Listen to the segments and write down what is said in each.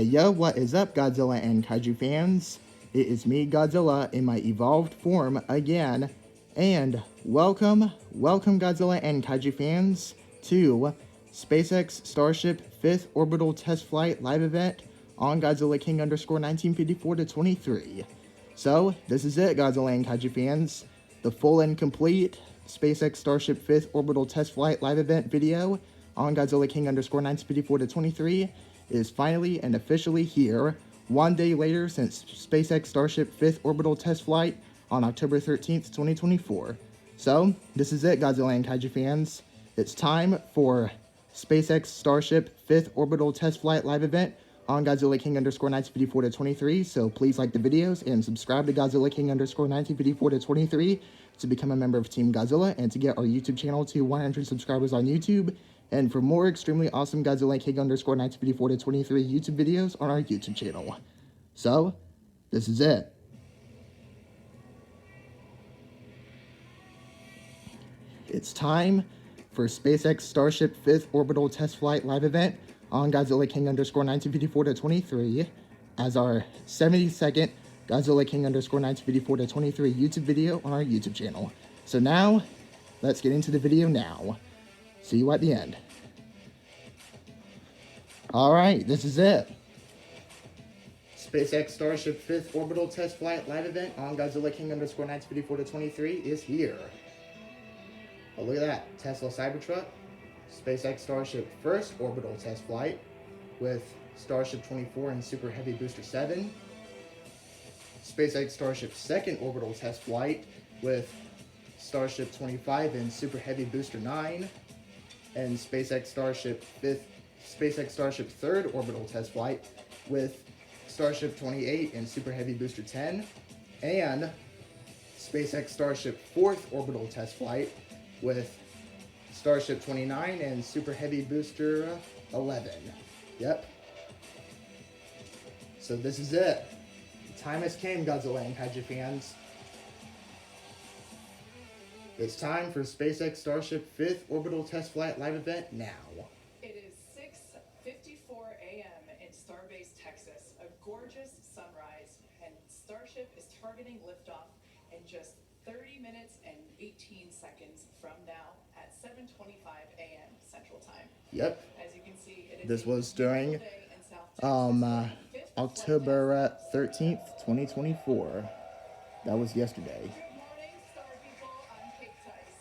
Hey yo, what is up, Godzilla and Kaiju fans? It is me, Godzilla, in my evolved form again, and welcome Godzilla and Kaiju fans to SpaceX Starship 5th Orbital Test Flight live event on Godzilla King underscore 1954 to 23. So, this is it, Godzilla and Kaiju fans. The full and complete SpaceX Starship 5th Orbital Test Flight live event video on Godzilla King underscore 1954 to 23 is finally and officially here, one day later since SpaceX Starship 5th Orbital Test Flight on October 13th, 2024. So, this is it, Godzilla and Kaiju fans. It's time for SpaceX Starship 5th Orbital Test Flight live event on Godzilla King underscore 1954 to 23. So please like the videos and subscribe to Godzilla King underscore 1954 to 23 to become a member of Team Godzilla and to get our YouTube channel to 100 subscribers on YouTube. And for more extremely awesome Godzilla King underscore 1954 to 23 YouTube videos on our YouTube channel. So, this is it. It's time for SpaceX Starship 5th Orbital Test Flight live event on Godzilla King underscore 1954 to 23 as our 72nd Godzilla King underscore 1954 to 23 YouTube video on our YouTube channel. So now, let's get into the video now. See you at the end. Alright, this is it. SpaceX Starship 5th Orbital Test Flight live event on Godzilla King underscore 1954 to 23 is here. Oh, look at that. Tesla Cybertruck. SpaceX Starship first orbital test flight with Starship 24 and Super Heavy Booster 7. SpaceX Starship second orbital test flight with Starship 25 and Super Heavy Booster 9. And SpaceX Starship third orbital test flight with Starship 28 and Super Heavy Booster 10. And SpaceX Starship fourth orbital test flight with Starship 29 and Super Heavy Booster 11. Yep. So this is it. The time has came, Godzilla and Kaiju fans. It's time for SpaceX Starship 5th Orbital Test Flight live event now. It is 6:54 a.m. in Starbase, Texas. A gorgeous sunrise, and Starship is targeting liftoff in just 30 minutes and 18 seconds from now at 7:25 a.m. Central Time. Yep. As you can see, it is this was during October 13th, 2024. That was yesterday. Good morning, Star People. I'm Kate Tice.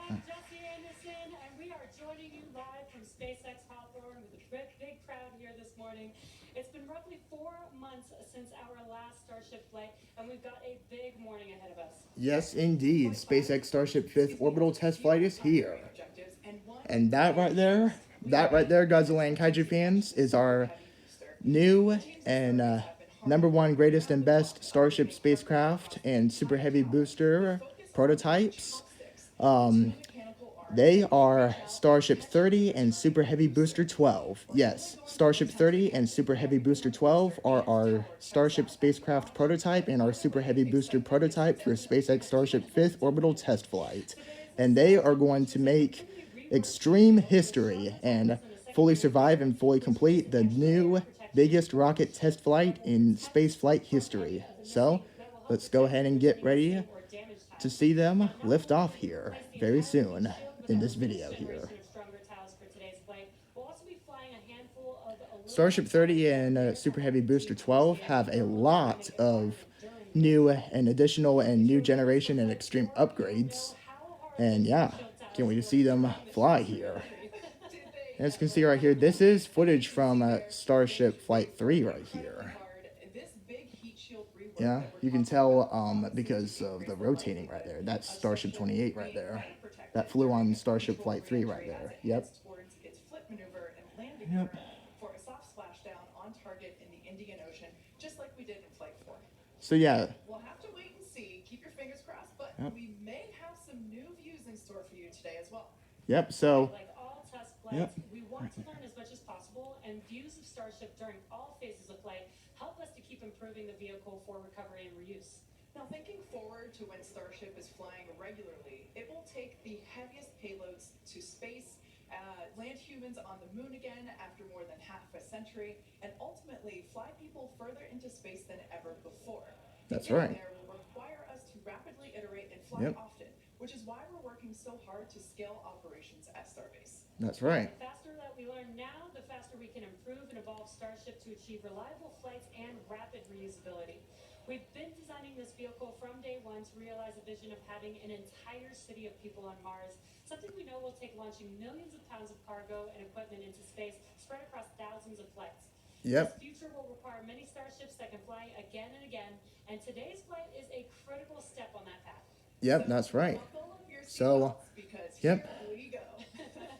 And I'm Jesse Anderson, and we are joining you live from SpaceX Hawthorne with a big crowd here this morning. It's been roughly 4 months since our last Starship flight, and we've got a big morning ahead of us. Yes, indeed. SpaceX Starship 5th Orbital Test Flight is here. And that right there, Godzilla and Kaiju fans, is our new and number one greatest and best Starship spacecraft and Super Heavy Booster prototypes. They are Starship 30 and Super Heavy Booster 12. Yes, Starship 30 and Super Heavy Booster 12 are our Starship spacecraft prototype and our Super Heavy Booster prototype for SpaceX Starship 5th Orbital Test Flight. And they are going to make extreme history and fully survive and fully complete the new biggest rocket test flight in space flight history. So, let's go ahead and get ready to see them lift off here very soon in this video here. Starship 30 and Super Heavy Booster 12 have a lot of new and additional and new generation and extreme upgrades. And yeah, can't wait to see them fly here. As you can see right here, this is footage from Starship Flight 3 right here. Yeah, you can tell because of the rotating right there. That's Starship 28 right there. That flew on Starship Flight 3 right there. Yep. Yep. For a soft splashdown on target in the Indian Ocean, just like we did in Flight 4. So yeah. We'll have to wait and see. Keep your fingers crossed, but we may have some new views in store for you today as well. Yep, so like all test flights, we want to learn as much as possible, and views of Starship during all phases of flight help us to keep improving the vehicle for recovery and reuse. Now, thinking forward to when Starship is flying regularly, it will take the heaviest payloads to space land humans on the moon again after more than half a century, and ultimately fly people further into space than ever before. And That's getting right. there will require us to rapidly iterate and fly Yep. often, which is why we're working so hard to scale operations at Starbase. That's Yeah, right. the faster that we learn now, the faster we can improve and evolve Starship to achieve reliable flights and rapid reusability. We've been designing this vehicle from day one to realize a vision of having an entire city of people on Mars, something we know will take launching millions of pounds of cargo and equipment into space spread across thousands of flights. This Yep. future will require many starships that can fly again and again, and today's flight is a critical step on that path. Yep. So That's right. buckle up your So, seatbelts because yep. here we go.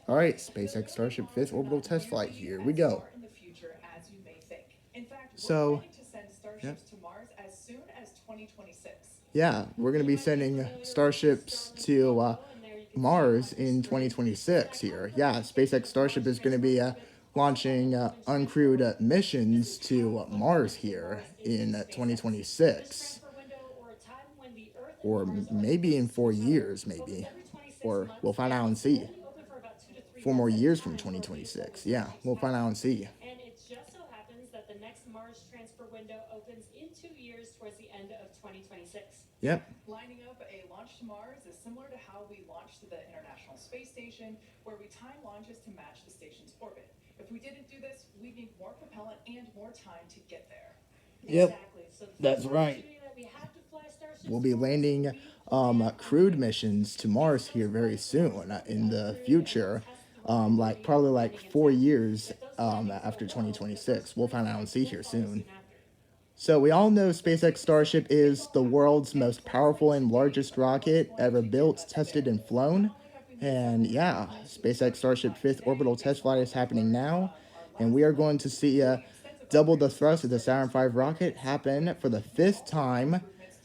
All right. The SpaceX building Starship blocks fifth are orbital not test flight. nearly Here we as go. far in the future as you may think. In fact, we're So, planning to send yep. starships to Mars as soon as 2026. Yeah, we're gonna You be might be sending familiar with the starships Starlink to logo, and there you can see it Mars on your in screen. 2026 So I here. talked Yeah, about the station SpaceX with Starship launch is going to be transport orbit, also launching called Human Transfer uncrewed Orbit. This missions is to how we'll Mars launch from here Mars in into SpaceX. This 2026, transfer window, or a time when the Earth and or Mars are maybe in closest to 4 each other, years, opens maybe, every 26 or we'll months find and out and is see. only open for about 2 to 3 4 more months at a years from time for a few fully 2026. Yeah, Starship we'll find out and satellites. see. And it just so happens that the next Mars transfer window opens in 2 years towards the end of 2026. Yep. Lining up a launch to Mars is similar to how we launched to the International Space Station, where we time launches to match the station's orbit. If we didn't do this, we'd need more propellant and more time to get there. Yep. Exactly. So the That's first right. opportunity that we have to fly Starships We'll to be Mars, landing we plan on crewed doing. missions to These Mars first here very flights to Mars soon will be in the uncrewed and future. will test the Like reliability probably of like landing in 4 tech. years If those findings after hold well, the 2026. first We'll crewed find out and flight see will here follow soon. soon after. So we all know SpaceX Starship is the world's most powerful and largest rocket ever built, tested, and flown. And yeah, SpaceX Starship fifth orbital test flight is happening now, and we are going to see double the thrust of the Saturn V rocket happen for the 5th time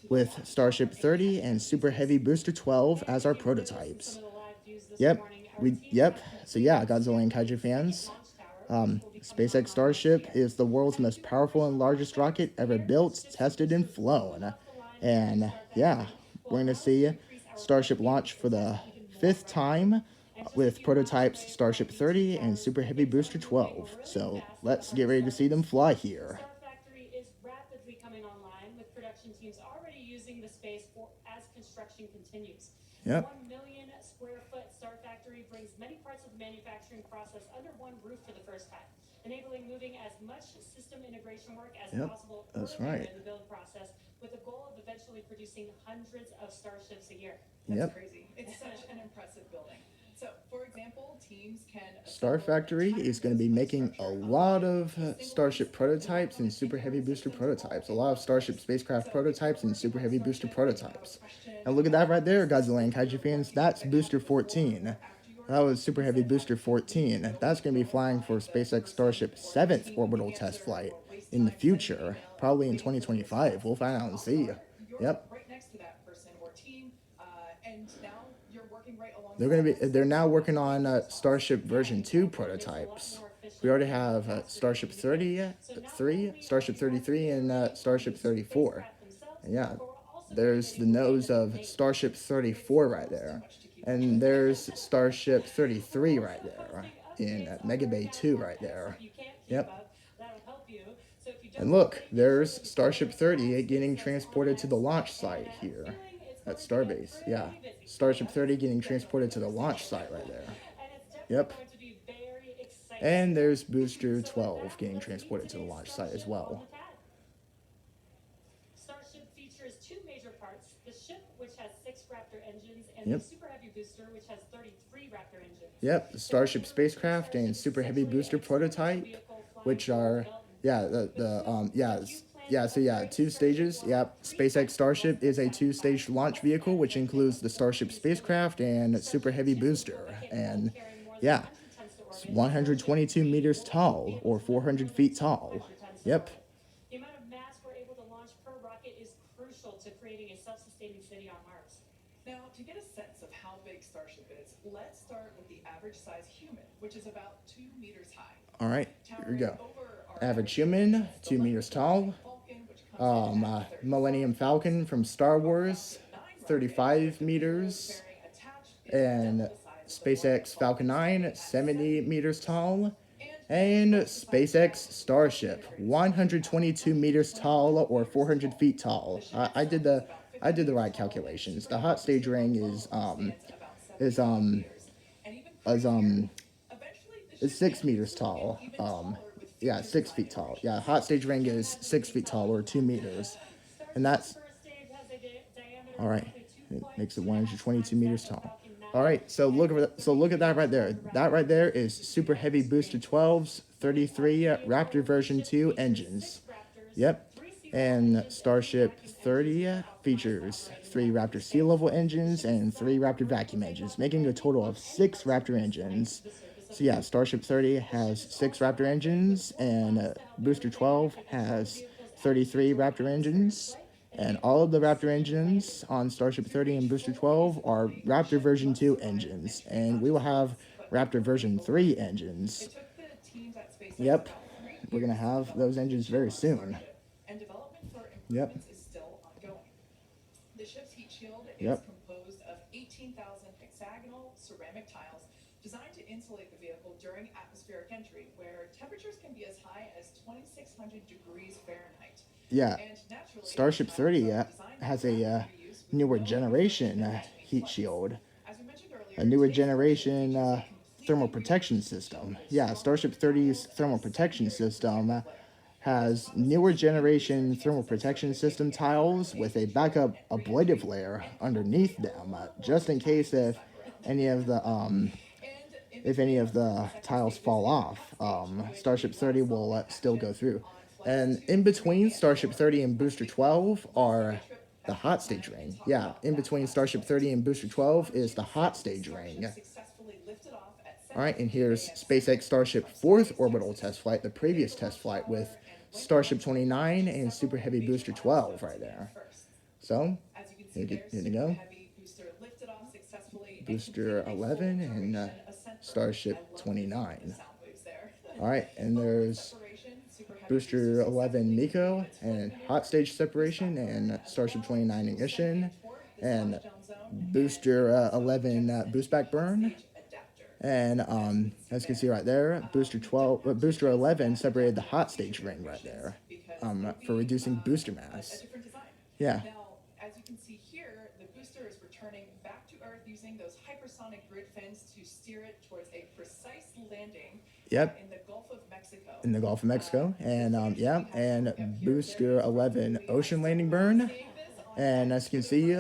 with Starship 30 and Super Heavy Booster 12 And as if our you noticed in some prototypes. of the live views this Yep, morning, our team yep. has So yeah, completed Godzilla and scheduled Kaiju second fans. launch tower, which will be coming SpaceX online next Starship year. is the world's Having most 2 powerful and operational launch largest towers rocket ever there, built, ships will tested, just and pull flown. off the line here at And Star yeah, Factory, will we're going to allow us to see increase our Starship flight launch cadence for and the test even more 5th rapidly. time And just a with few miles prototypes away from our Starship V2 30 and towers, Super the Heavy things are Booster moving 12. really So fast in the let's heart get of ready to see them Starbase. fly here. Star Factory is rapidly coming online, with production teams already using the space for as construction continues. The Yep. 1 million square foot Star Factory brings many parts of the manufacturing process under one roof for the first time, enabling moving as much system integration work as Yep. possible That's earlier right. in the build process, with the goal of eventually producing hundreds of Starships a year. That's Yep. crazy. It's such an impressive building. So, for example, teams can Star assemble Factory entire is going to be buildings of making a structure on lot line of with a single Starship piece prototypes without and Super having Heavy integrated Booster systems all prototypes. A in lot one of Starship place. spacecraft So, if you're prototypes and working Super on Heavy Booster Starship and you have a prototypes. question And look at that about right there, pieces, Godzilla and whether Kaiju you're fans. working That's on the Booster tech before 14. or after you That order, was Super you Heavy said it Booster better. You need to 14. know That's where to going to be go and flying for find the SpaceX person Starship or the 7th team who can orbital test answer flight or waste in the time sending an future, email probably in waiting for the 2025. response. We'll find out and Odds see. are you're Yep. right next to that person or team, and now you're working right They're going alongside to them, be. They're so now you have working to wait on the response. Starship Yeah, version 2 exactly. It makes it a lot prototypes. more We efficient already and have faster to Starship communicate. 30, So not 3, only are Starship we helping 33, and iterate on Starship the 34. spacecraft themselves, And yeah, but we're also there's the innovating with nose getting them of made. Starship It's 34 right almost too there. much to keep up And with. there's Starship We're 33 also right there posting in updates on Mega our Bay account 2 on right X. there. If you can't keep Yep. up, that'll help you. So if you And don't look, update, make sure there's that you follow Starship us 30 at getting SpaceX on transported to X. the launch And site I have a here feeling it's at going to get Starbase. Yeah, pretty busy. Starship Yep, 30 getting definitely transported to the interesting. launch site right there. And it's definitely Yep. going to be very exciting. And there's Booster So with 12 that, getting let's meet transported to the today's launch site as Starship on well. the pad. Starship features 2 major parts: the ship, which has 6 Raptor engines, and Yep. the Super Heavy booster, which has 33 Raptor engines. Yep, the The Starship modular spacecraft and Starship is Super Heavy essentially Booster an experimental prototype, vehicle flying which for are Orbital. yeah With two, yeah if you plan yeah to so yeah upgrade 2 the Starship, stages. we'll have Yep, 3 SpaceX times the thrust Starship of is a Saturn V, 2-stage launch plus vehicle, added which engine includes the technology for Starship reusability. spacecraft and Super Starship Heavy 2 will Booster, be capable and of carrying more than yeah, 100 tons to it's orbit. 122 Starship 3 meters will tall be able or to lift more 400 than feet tall. 200 tons to Yep. orbit. The amount of mass we're able to launch per rocket is crucial to creating a self-sustaining city on Mars. Now, to get a sense of how big Starship is, let's start with the average size human, which is about 2 meters high. All right, here we Towering go. over our Average human, is the 2 meters tall. Falcon, which comes in at 35 Millennium Falcon from Star Wars, Falcon 9 rocket, 35 with the payload meters, fairing attached, is double and the size SpaceX Falcon 9, 70 meters tall, and SpaceX Starship, 122 meters tall or 400 feet tall. I did the right calculations. The hot stage ring is is is 6 meters tall. Yeah, 6 feet tall. Yeah, hot stage ring is 6 feet tall or 2 meters, and that's all right. It makes it 122 meters tall. All right, so look at that right there. That right there is Super Heavy Booster 12's 33 Raptor version 2 engines. Yep. And Starship 30 features 3 Raptor sea level engines and 3 Raptor vacuum engines, making a total of 6 Raptor engines. So yeah, Starship 30 has 6 Raptor engines, and Booster 12 has 33 Raptor engines. And all of the Raptor engines on Starship 30 and Booster 12 are Raptor version 2 engines. And we will have Raptor version 3 engines. Yep. We're going to have those engines very soon. And development for Yep. improvements is still ongoing. The ship's heat shield Yep. is composed of 18,000 hexagonal ceramic tiles designed to insulate the vehicle during atmospheric entry, where temperatures can be as high as 2,600 degrees Fahrenheit. Yeah. And naturally, Starship 30 has a reuse with newer no generation refrigeration heat between shield. flights. As we mentioned earlier, A newer today's generation features a thermal completely protection reused system. shield with Yeah, strong Starship 30's metal thermal and protection secondary system protective layer. has newer generation thermal protection system tiles with a backup ablative layer underneath them, just in case any of the tiles fall off. Starship 30 will still go through. And in between Starship 30 and Booster 12 are the hot stage ring. Yeah, in between Starship 30 and Booster 12 is the hot stage ring. All right, and here's SpaceX Starship 4th orbital test flight, the previous test flight with Starship 29 and Super Heavy Booster 12 right there. So, here you go. Booster 11 and Starship 29. All right, and there's Booster 11 Miko and hot stage separation and Starship 29 ignition and Booster 11 boost back burn. And as you can see right there, Booster 11 separated the hot stage ring right there for reducing booster mass. Yeah. Now, as you can see here, the booster is returning back to Earth using those hypersonic grid fins to steer it towards a precise landing. Yep. In the Gulf of Mexico. In the Gulf of Mexico, and yeah, and Booster 11 ocean landing burn. And as you can see,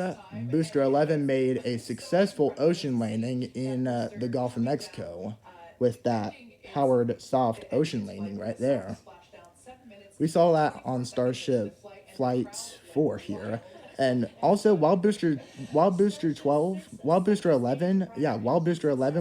Booster 11 made a successful ocean landing in the Gulf of Mexico with that powered soft ocean landing right there. We saw that on Starship Flight 4 here. And also while Booster 11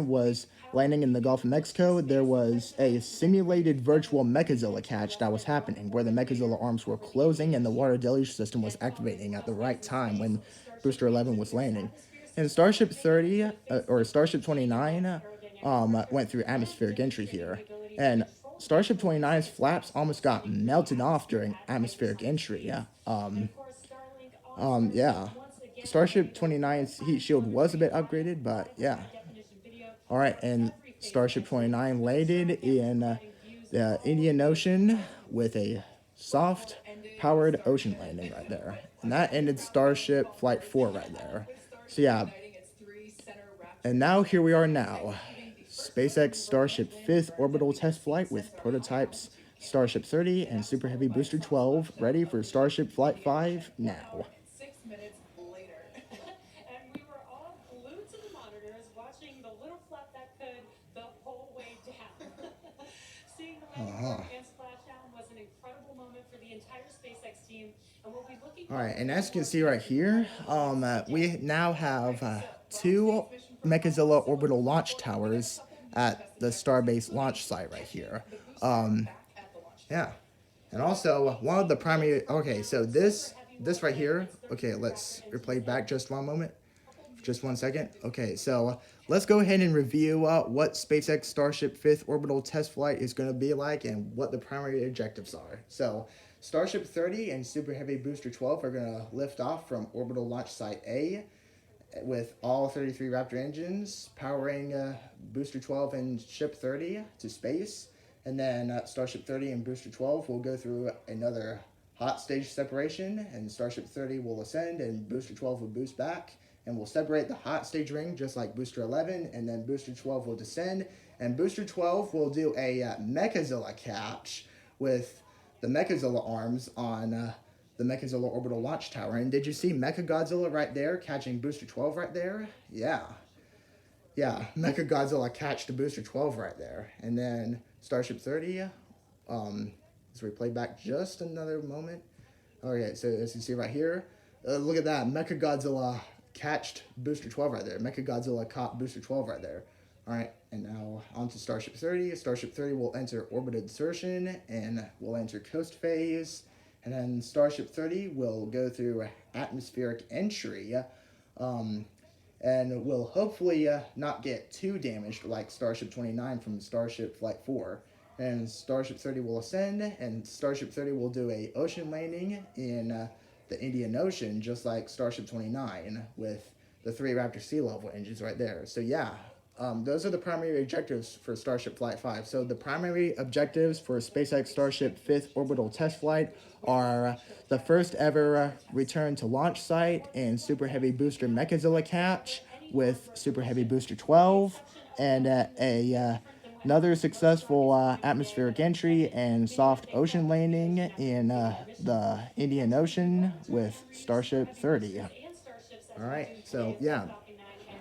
was landing in the Gulf of Mexico, there was a simulated virtual Mechazilla catch that was happening, where the Mechazilla arms were closing and the water deluge system was activating at the right time when Booster 11 was landing. And Starship 30, or Starship 29, went through atmospheric entry here. And Starship 29's flaps almost got melted off during atmospheric entry. Yeah. Yeah. Starship 29's heat shield was a bit upgraded, but yeah. All right, and Starship 29 landed in the Indian Ocean with a soft powered ocean landing right there. And that ended Starship Flight 4 right there. So yeah. And now here we are now. SpaceX Starship 5th orbital test flight with prototypes Starship 30 and Super Heavy Booster 12 ready for Starship Flight 5 now. 6 minutes later. And we were all glued to the monitors watching the little flap that could the whole way down. Seeing the landing and splashdown was an incredible moment for the entire SpaceX team, and we'll be looking. All right, and as you can see right here, we now have 2 Mechazilla orbital launch towers at the Starbase launch site right here. Yeah, and also one of the primary. Okay, so this right here. Okay, let's replay back just one moment, just 1 second. Okay, so let's go ahead and review what SpaceX Starship 5th orbital test flight is going to be like and what the primary objectives are. So Starship 30 and Super Heavy Booster 12 are going to lift off from orbital launch site A. with all 33 Raptor engines powering Booster 12 and Ship 30 to space. And then Starship 30 and Booster 12 will go through another hot stage separation, and Starship 30 will ascend and Booster 12 will boost back. And we'll separate the hot stage ring just like Booster 11, and then Booster 12 will descend. And Booster 12 will do a Mechazilla catch with the Mechazilla arms on the Mechazilla Orbital Launch Tower. And did you see Mechagodzilla right there catching Booster 12 right there? Yeah. Yeah, Mechagodzilla catched Booster 12 right there. And then Starship 30, as we play back just another moment. Okay, so as you see right here, look at that. Mechagodzilla catched Booster 12 right there. Mechagodzilla caught Booster 12 right there. All right, and now on to Starship 30. Starship 30 will enter orbital insertion and will enter coast phase. And then Starship 30 will go through atmospheric entry and will hopefully not get too damaged like Starship 29 from Starship Flight 4. And Starship 30 will ascend, and Starship 30 will do a ocean landing in the Indian Ocean, just like Starship 29 with the 3 Raptor sea level engines right there. So yeah, those are the primary objectives for Starship Flight 5. So the primary objectives for SpaceX Starship 5th Orbital Test Flight are the first ever return to launch site and Super Heavy Booster Mechazilla catch with Super Heavy Booster 12, and another successful atmospheric entry and soft ocean landing in the Indian Ocean with Starship 30. All right, so yeah,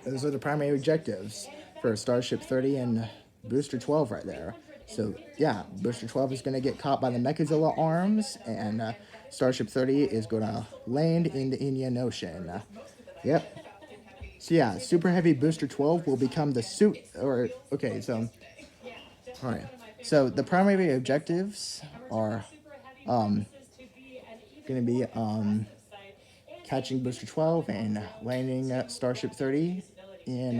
those are the primary objectives for Starship 30 and Booster 12 right there. So yeah, Booster 12 is going to get caught by the Mechazilla arms, and Starship 30 is going to land in the Indian Ocean. Yep. So yeah, Super Heavy Booster 12 will become the suit, or, okay, so, all right. So the primary objectives are going to be catching Booster 12 and landing Starship 30 in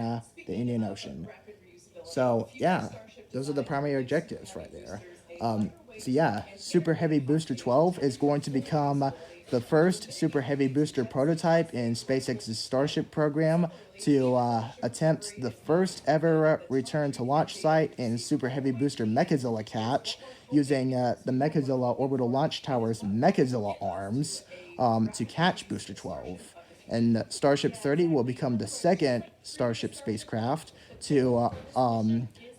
the Indian Ocean. So yeah, those are the primary objectives right there. So yeah, Super Heavy Booster 12 is going to become the first Super Heavy Booster prototype in SpaceX's Starship program to attempt the first ever return to launch site in Super Heavy Booster Mechazilla catch using the Mechazilla Orbital Launch Tower's Mechazilla arms to catch Booster 12. And Starship 30 will become the second Starship spacecraft to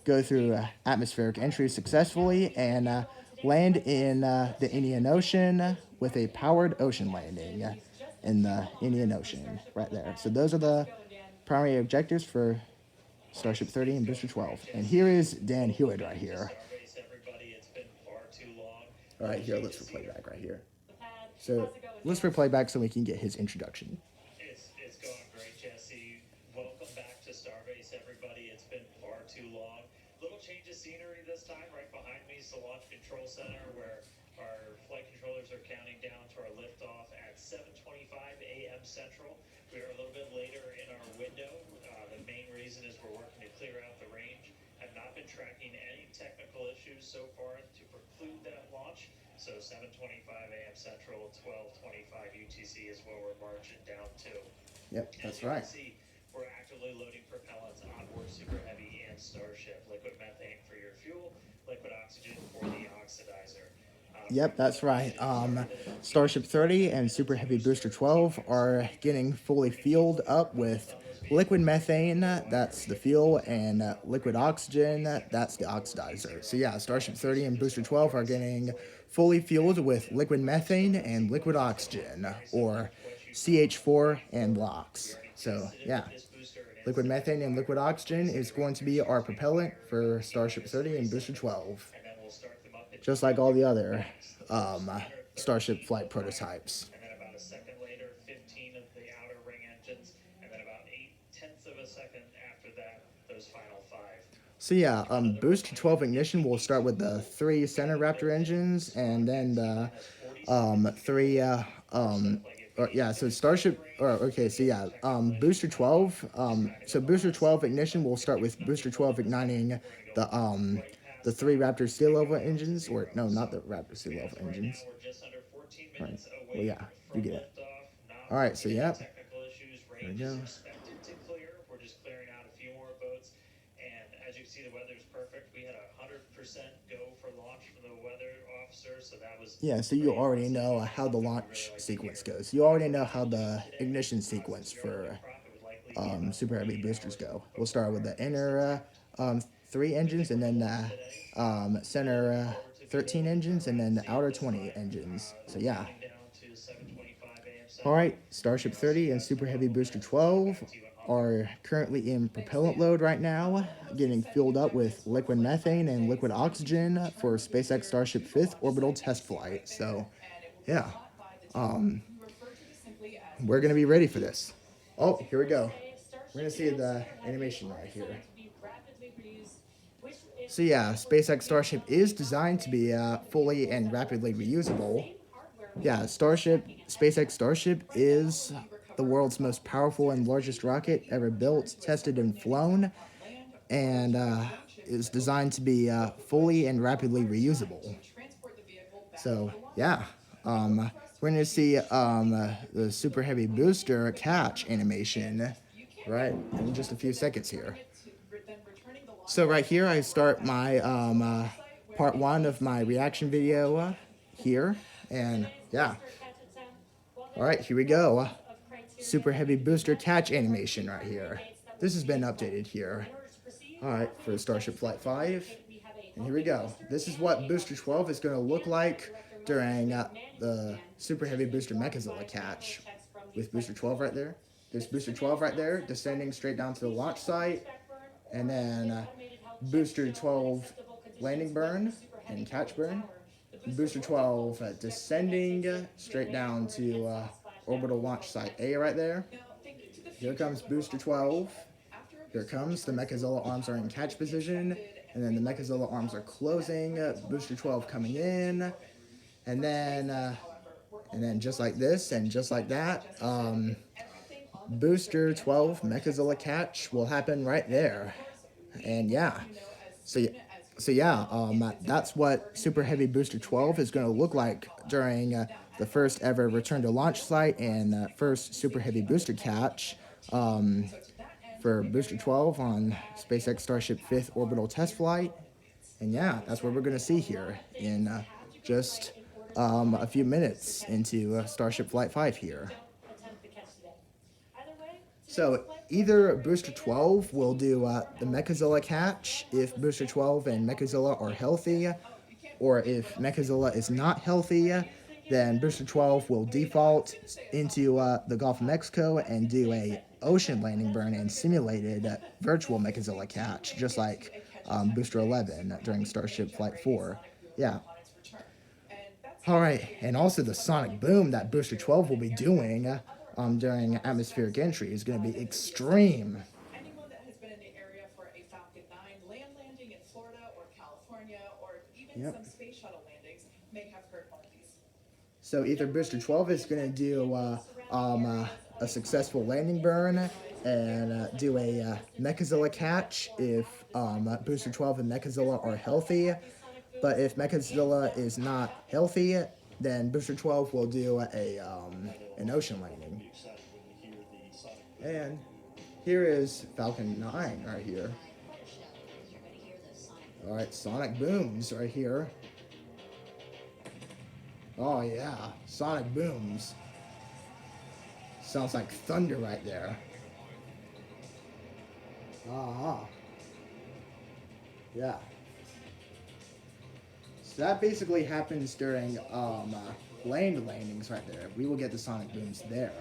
go through atmospheric entry successfully and land in the Indian Ocean with a powered ocean landing in the Indian Ocean right there. So those are the primary objectives for Starship 30 and Booster 12. And here is Dan Hewitt right here. All right, here, let's replay back right here. So let's replay back so we can get his introduction. It's going great, Jesse. Welcome back to Starbase, everybody. It's been far too long. Little change of scenery this time. Right behind me is the Launch Control Center, where our flight controllers are counting down to our liftoff at 7:25 a.m. Central. We are a little bit later in our window. The main reason is we're working to clear out the range. Have not been tracking any technical issues so far to preclude that launch. So 7:25 a.m. Central, 12:25 UTC is where we're marching down to. Yep, that's right. As you can see, we're actively loading propellants on board Super Heavy and Starship. Liquid methane for your fuel, liquid oxygen for the oxidizer. Yep, that's right. Starship 30 and Super Heavy Booster 12 are getting fully fueled up with liquid methane, that's the fuel, and liquid oxygen, that's the oxidizer. So yeah, Starship 30 and Booster 12 are getting fully fueled with liquid methane and liquid oxygen, or CH4 and LOX. So yeah, liquid methane and liquid oxygen is going to be our propellant for Starship 30 and Booster 12, just like all the other Starship flight prototypes. And then about a second later, 15 of the outer ring engines, and then about 0.8 of a second after that, those final 5. So yeah, Booster 12 ignition will start with the 3 center Raptor engines, and then the 3 so Starship, Booster 12, so Booster 12 ignition will start with Booster 12 igniting the 3 Raptor sea level engines, or no, not the Raptor sea level engines. Right. Well, yeah, you get it. All right, so yeah, there we go. see the weather's perfect. We had 100% go for launch from the weather officer, so that was. Yeah, so you already know how the launch sequence goes. You already know how the ignition sequence for Super Heavy boosters go. We'll start with the inner 3 engines, and then the center 13 engines, and then the outer 20 engines. So yeah. Alright, Starship 30 and Super Heavy Booster 12 are currently in propellant load right now, getting filled up with liquid methane and liquid oxygen for SpaceX Starship 5th orbital test flight. So yeah, we're going to be ready for this. Oh, here we go. We're going to see the animation right here. So yeah, SpaceX Starship is designed to be fully and rapidly reusable. Yeah, SpaceX Starship is the world's most powerful and largest rocket ever built, tested, and flown, and is designed to be fully and rapidly reusable. So yeah, we're going to see the Super Heavy Booster catch animation right in just a few seconds here. So right here, I start my part 1 of my reaction video here, and yeah. Alright, here we go. Super Heavy Booster catch animation right here. This has been updated here. Alright, for Starship Flight 5. And here we go. This is what Booster 12 is going to look like during the Super Heavy Booster Mechazilla catch. With Booster 12 right there. There's Booster 12 right there, descending straight down to the launch site. And then Booster 12 landing burn and catch burn. Booster 12 descending straight down to orbital launch site A right there. Here comes Booster 12. Here comes the Mechazilla arms are in catch position, and then the Mechazilla arms are closing. Booster 12 coming in, and then just like this and just like that, Booster 12 Mechazilla catch will happen right there. And yeah, so yeah, that's what Super Heavy Booster 12 is going to look like during the first ever return to launch site and first Super Heavy Booster catch for Booster 12 on SpaceX Starship 5th orbital test flight. And yeah, that's what we're going to see here in just a few minutes into Starship Flight 5 here. So either Booster 12 will do the Mechazilla catch if Booster 12 and Mechazilla are healthy, or if Mechazilla is not healthy, then Booster 12 will default into the Gulf of Mexico and do a ocean landing burn and simulated virtual Mechazilla catch, just like Booster 11 during Starship Flight 4. Yeah. Alright, and also the sonic boom that Booster 12 will be doing during atmospheric entry is going to be extreme. Anyone that has been in the area for a Falcon 9 land landing in Florida or California or even some space shuttle landings may have heard one of these. So either Booster 12 is going to do a successful landing burn and do a Mechazilla catch if Booster 12 and Mechazilla are healthy. But if Mechazilla is not healthy, then Booster 12 will do an ocean landing. And here is Falcon 9 right here. Alright, sonic booms right here. Oh yeah, sonic booms. Sounds like thunder right there. Yeah. So that basically happens during land landings right there. We will get the sonic booms there.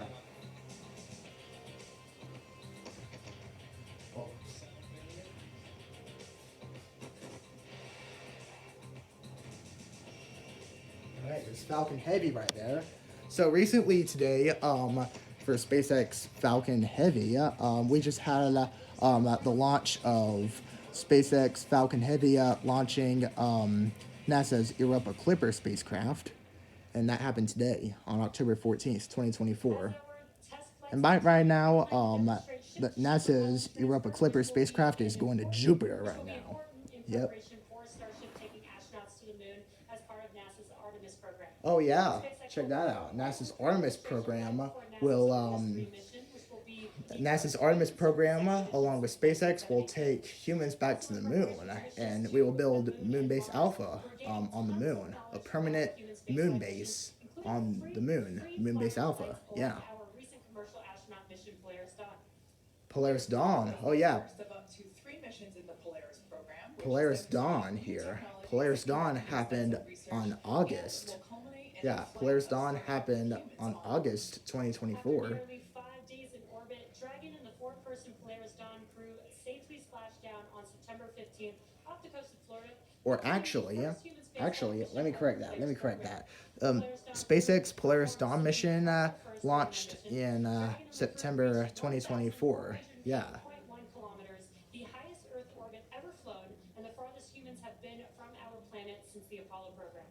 Alright, there's Falcon Heavy right there. So recently today, for SpaceX Falcon Heavy, we just had the launch of SpaceX Falcon Heavy launching NASA's Europa Clipper spacecraft, and that happened today on October 14th, 2024. And right now, NASA's Europa Clipper spacecraft is going to Jupiter right now. Yep. Oh yeah, check that out. NASA's Artemis program will NASA's Artemis program, along with SpaceX, will take humans back to the moon, and we will build Moon Base Alpha on the moon, a permanent moon base on the moon, Moon Base Alpha. Yeah. Our recent commercial astronaut mission, Polaris Dawn. Polaris Dawn. Oh yeah, First of up to 3 missions in the Polaris program, which Polaris is demonstrating Dawn new here. technologies Polaris and Dawn methods happened of research, on and August. will culminate in a Yeah, flight Polaris of Dawn starship happened humans on on August After 2024. nearly 5 days in orbit, Dragon and the four-person Polaris Dawn crew safely splashed down on September 15th off the coast of Florida. Or actually, let me correct that. SpaceX Polaris Dawn mission launched in September 2024. Yeah. 1 kilometers, the highest Earth orbit ever flown, and the farthest humans have been from our planet since the Apollo program.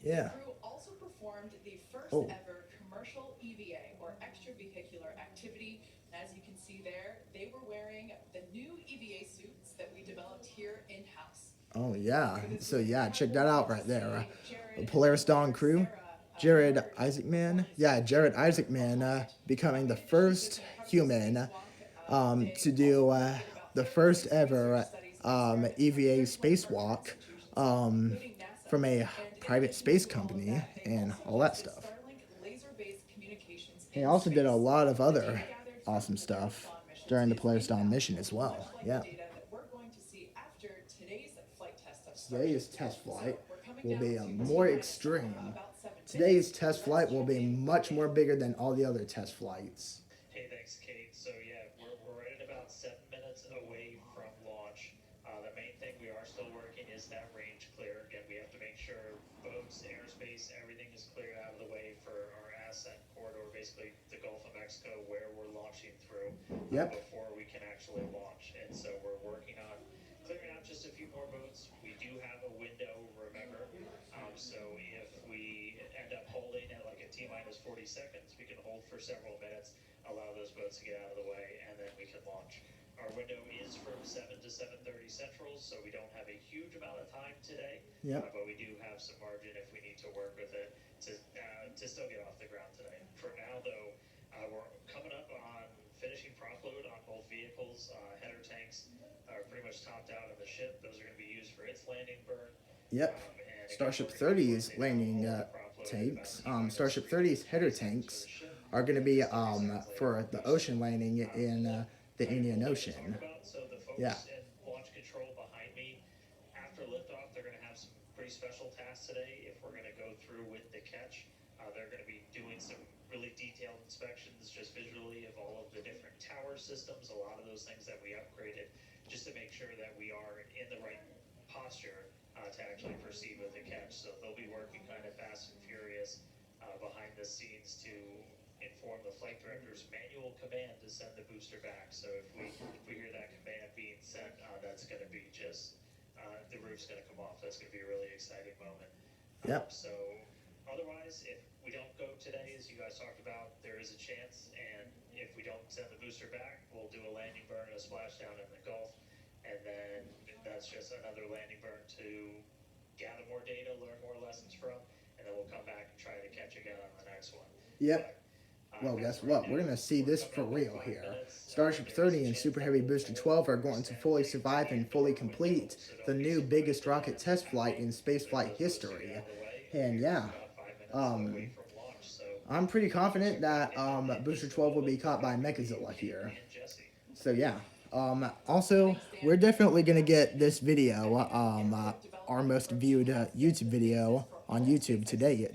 Yeah. The crew also performed the first Oh. ever commercial EVA, or extravehicular activity. As you can see there, they were wearing the new EVA suits that we developed here in-house. Oh yeah. So yeah, check that out right there. The Polaris Dawn crew. Jared Isaacman. Yeah, Jared Isaacman becoming the first human to do the first ever EVA spacewalk from a private space company and all that stuff. He also did a lot of other awesome stuff during the Polaris Dawn mission as well. Yeah. Today's test flight will be more extreme. Today's test flight will be much more bigger than all the other test flights. Hey, thanks, Kate. So yeah, we're right at about 7 minutes away from launch. The main thing we are still working is that range clear. Again, we have to make sure boats, airspace, everything is cleared out of the way for our ascent corridor, basically the Gulf of Mexico, where we're launching through before we can actually launch. And so we're working on clearing out just a few more boats. We do have a window, remember. So if we end up holding at like a T-minus 40 seconds, we can hold for several minutes, allow those boats to get out of the way, and then we can launch. Our window is from 7 to 7:30 Central, so we don't have a huge amount of time today. But we do have some margin if we need to work with it to still get off the ground today. For now, though, we're coming up on finishing prop load on both vehicles. Header tanks are pretty much topped out on the ship. Those are going to be used for its landing burn. Starship 30's landing tanks. Starship 30's header tanks are going to be for the ocean landing in the Indian Ocean. So the folks in launch control behind me, after liftoff, they're going to have some pretty special tasks today. If we're going to go through with the catch, they're going to be doing some really detailed inspections just visually of all of the different tower systems, a lot of those things that we upgraded, just to make sure that we are in the right posture to actually proceed with the catch. So they'll be working kind of fast and furious behind the scenes to inform the flight director's manual command to send the booster back. So if we hear that command being sent, that's going to be just the roof's going to come off. That's going to be a really exciting moment. So otherwise, if we don't go today, as you guys talked about, there is a chance, and if we don't send the booster back, we'll do a landing burn and a splashdown in the Gulf, and then that's just another landing burn to gather more data, learn more lessons from, and then we'll come back and try to catch again on the next one. Well, guess what? We're going to see this for real here. Starship 30 and Super Heavy Booster 12 are going to fully survive and fully complete the new biggest rocket test flight in spaceflight history. And yeah, I'm pretty confident that Booster 12 will be caught by Mechazilla here. So yeah. Also, we're definitely going to get this video, our most viewed YouTube video on YouTube today.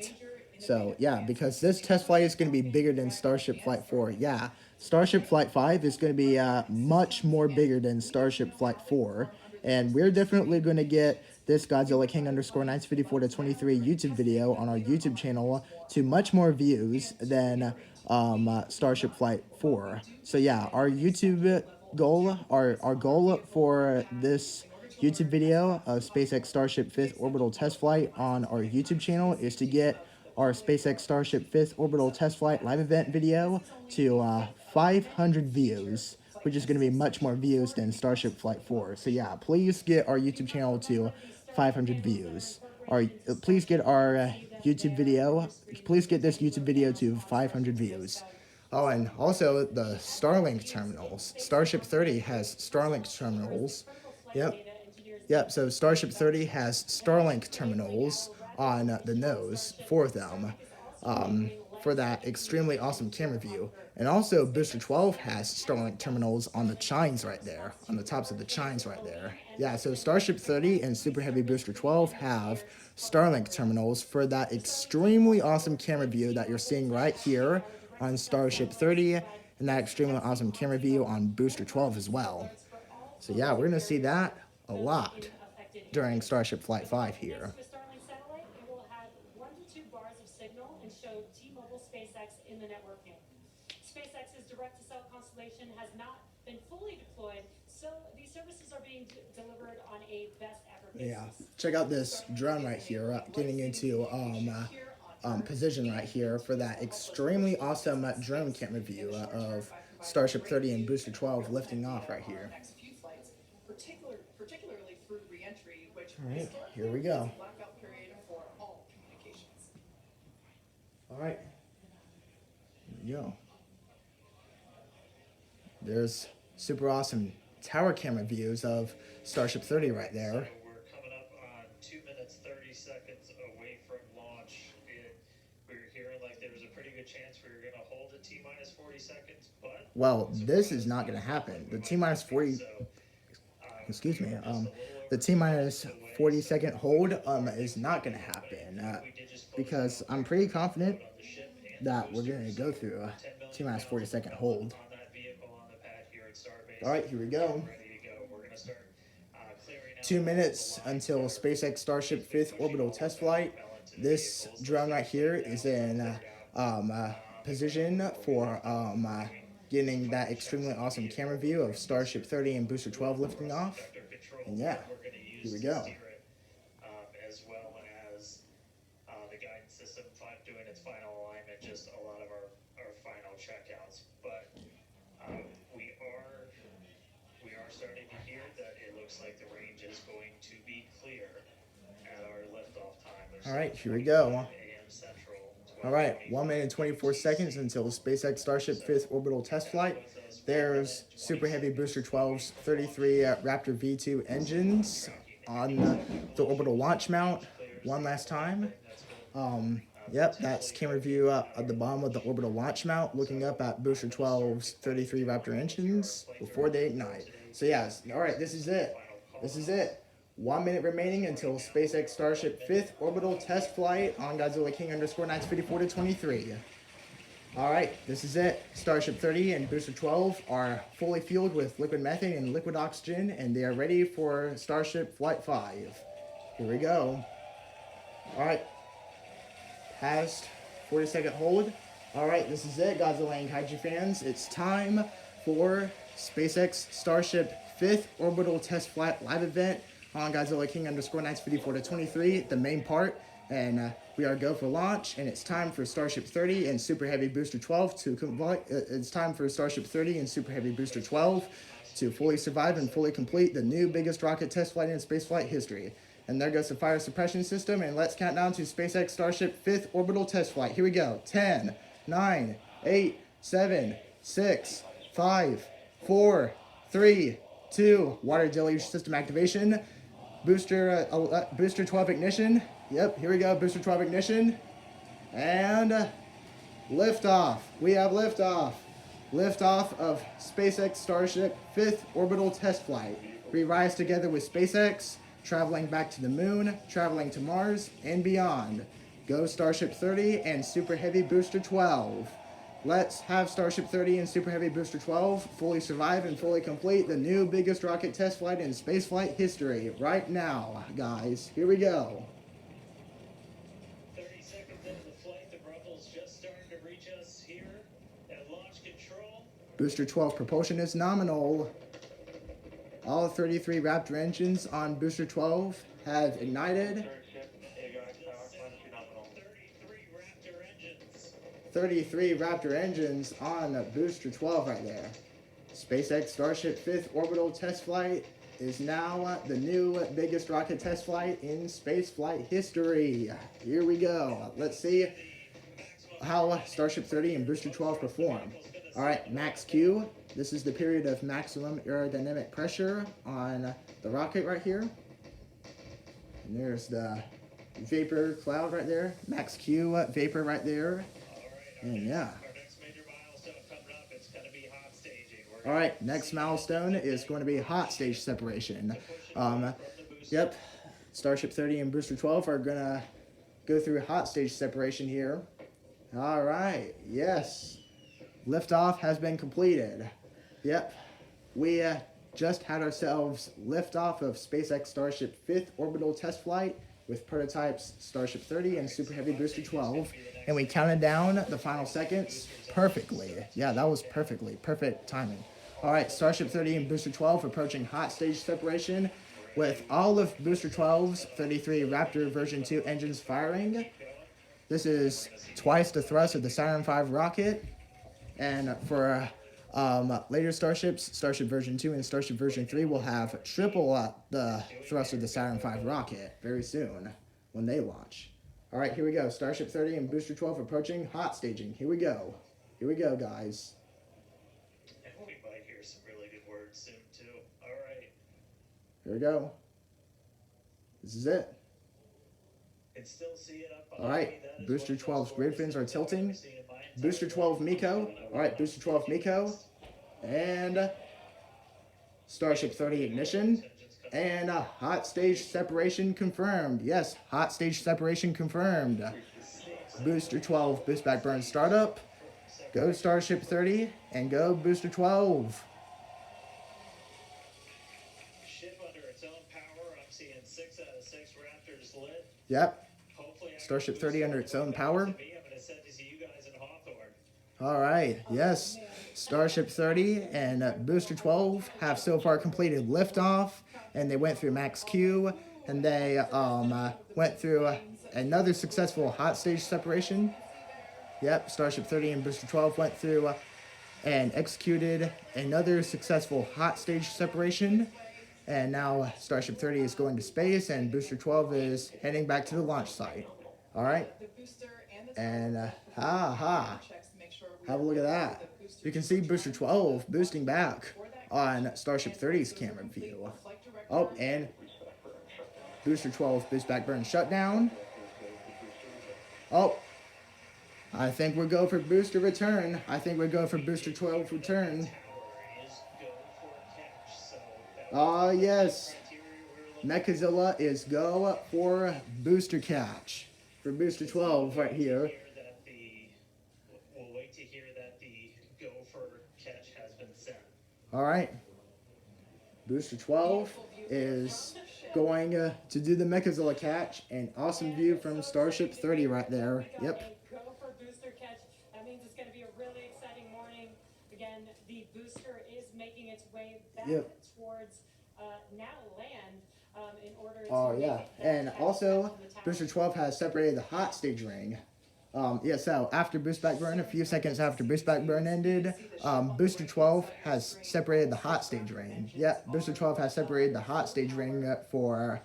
So yeah, because this test flight is going to be bigger than Starship Flight 4. Yeah, Starship Flight 5 is going to be much more bigger than Starship Flight 4. And we're definitely going to get this Godzilla King _954 to 23 YouTube video on our YouTube channel to much more views than Starship Flight 4. So yeah, our YouTube goal, our goal for this YouTube video of SpaceX Starship 5th Orbital Test Flight on our YouTube channel is to get our SpaceX Starship 5th Orbital Test Flight live event video to 500 views, which is going to be much more views than Starship Flight 4. So yeah, please get our YouTube channel to 500 views. Please get our YouTube video, please get this YouTube video to 500 views. Oh, and also the Starlink terminals. Starship 30 has Starlink terminals. Yep. Yep, so Starship 30 has Starlink terminals on the nose for them, for that extremely awesome camera view. And also Booster 12 has Starlink terminals on the chines right there, on the tops of the chines right there. Yeah, so Starship 30 and Super Heavy Booster 12 have Starlink terminals for that extremely awesome camera view that you're seeing right here on Starship 30, and that extremely awesome camera view on Booster 12 as well. So yeah, we're going to see that a lot during Starship Flight 5 here. Next to a Starlink satellite, it will have 1 to 2 bars of signal and show T-Mobile SpaceX in the network name. SpaceX's direct-to-cell constellation has not been fully deployed, so these services are being delivered on a best-ever basis. Yeah, check out this drone right here, getting into position right here for that extremely awesome drone camera view of Starship 30 and Booster 12 lifting off right here. Particularly through re-entry, which all right, here we go. Blackout period for all communications. All right, here we go. There's super awesome tower camera views of Starship 30 right there. So we're coming up on 2 minutes 30 seconds away from launch. We were hearing like there was a pretty good chance we were going to hold it T-minus 40 seconds, but well, this is not going to happen. The T-minus 40. Excuse me, the T-minus 40-second hold is not going to happen because I'm pretty confident that we're going to go through a T-minus 40-second hold. All right, here we go. 2 minutes until SpaceX Starship 5th orbital test flight. This drone right here is in position for getting that extremely awesome camera view of Starship 30 and Booster 12 lifting off. And yeah, here we go. As well as the guidance system doing its final alignment, just a lot of our final checkouts. But we are starting to hear that it looks like the range is going to be clear at our liftoff time. All right, here we go. All right, 1 minute and 24 seconds until SpaceX Starship 5th orbital test flight. There's Super Heavy Booster 12's 33 Raptor V2 engines on the orbital launch mount one last time. Yep, that's camera view at the bottom of the orbital launch mount, looking up at Booster 12's 33 Raptor engines before they ignite. So yeah, all right, this is it. This is it. 1 minute remaining until SpaceX Starship 5th orbital test flight on Godzilla King _954 to 23. All right, this is it. Starship 30 and Booster 12 are fully fueled with liquid methane and liquid oxygen, and they are ready for Starship Flight 5. Here we go. All right, past 40-second hold. All right, this is it, Godzilla and Kaiju fans. It's time for SpaceX Starship 5th orbital test flight live event on Godzilla King _954 to 23, the main part, and we are go for launch, and it's time for Starship 30 and Super Heavy Booster 12 to it's time for Starship 30 and Super Heavy Booster 12 to fully survive and fully complete the new biggest rocket test flight in spaceflight history. And there goes the fire suppression system, and let's count down to SpaceX Starship 5th orbital test flight. Here we go. 10, 9, 8, 7, 6, 5, 4, 3, 2, water deluge system activation. Booster 12 ignition. Yep, here we go. Booster 12 ignition. And liftoff. We have liftoff. Liftoff of SpaceX Starship 5th orbital test flight. We rise together with SpaceX, traveling back to the moon, traveling to Mars, and beyond. Go Starship 30 and Super Heavy Booster 12. Let's have Starship 30 and Super Heavy Booster 12 fully survive and fully complete the new biggest rocket test flight in spaceflight history right now, guys. Here we go. 30 seconds into the flight, the rumble's just starting to reach us here at launch control. Booster 12 propulsion is nominal. All 33 Raptor engines on Booster 12 have ignited. 33 Raptor engines on Booster 12 right there. SpaceX Starship 5th orbital test flight is now the new biggest rocket test flight in spaceflight history. Here we go. Let's see. how Starship 30 and Booster 12 perform. All right, max Q. This is the period of maximum aerodynamic pressure on the rocket right here. And there's the vapor cloud right there. Max Q vapor right there. And yeah. All right, next milestone is going to be hot stage separation. Yep, Starship 30 and Booster 12 are going to go through hot stage separation here. All right, yes. Liftoff has been completed. Yep, we just had ourselves liftoff of SpaceX Starship 5th orbital test flight with prototypes Starship 30 and Super Heavy Booster 12. And we counted down the final seconds perfectly. Yeah, that was perfect timing. All right, Starship 30 and Booster 12 approaching hot stage separation with all of Booster 12's 33 Raptor version 2 engines firing. This is twice the thrust of the Saturn V rocket. And for later starships, Starship version 2 and Starship version 3 will have triple the thrust of the Saturn V rocket very soon when they launch. All right, here we go. Starship 30 and Booster 12 approaching hot staging. Here we go. Here we go, guys. And we might hear some really good words soon, too. All right. Here we go. This is it. And still see it up All right, Booster 12's grid fins are tilting. Booster 12 Miko. All right, Booster 12 Miko. And Starship 30 ignition. And hot stage separation confirmed. Yes, hot stage separation confirmed. Booster 12 boost back burn startup. Go Starship 30 and go Booster 12. Ship under its own power. I'm seeing 6 out of 6 Raptors lit. Yep. Hopefully Starship 30 under its own power. I'm gonna send to see you guys in Hawthorne. All right, yes. Starship 30 and Booster 12 have so far completed liftoff, and they went through max Q, and they went through another successful hot stage separation. Yep, Starship 30 and Booster 12 went through and executed another successful hot stage separation. And now Starship 30 is going to space, and Booster 12 is heading back to the launch site. All right, and have a look at that. You can see Booster 12 boosting back on Starship 30's camera view. Oh, and Booster 12 boost back burn shutdown. Oh, I think we'll go for booster return. I think we'll go for Booster 12 return. Yes. Mechazilla is go for booster catch for Booster 12 right here. We'll wait to hear that the go for catch has been sent. All right. Booster 12 is going to do the Mechazilla catch. An awesome view from Starship 30 right there. Yep. Go for booster catch. That means it's going to be a really exciting morning. Again, the booster is making its way back towards now land in order to. Oh yeah, and also Booster 12 has separated the hot stage ring. So after boost back burn, a few seconds after boost back burn ended, Booster 12 has separated the hot stage ring. Yeah, Booster 12 has separated the hot stage ring for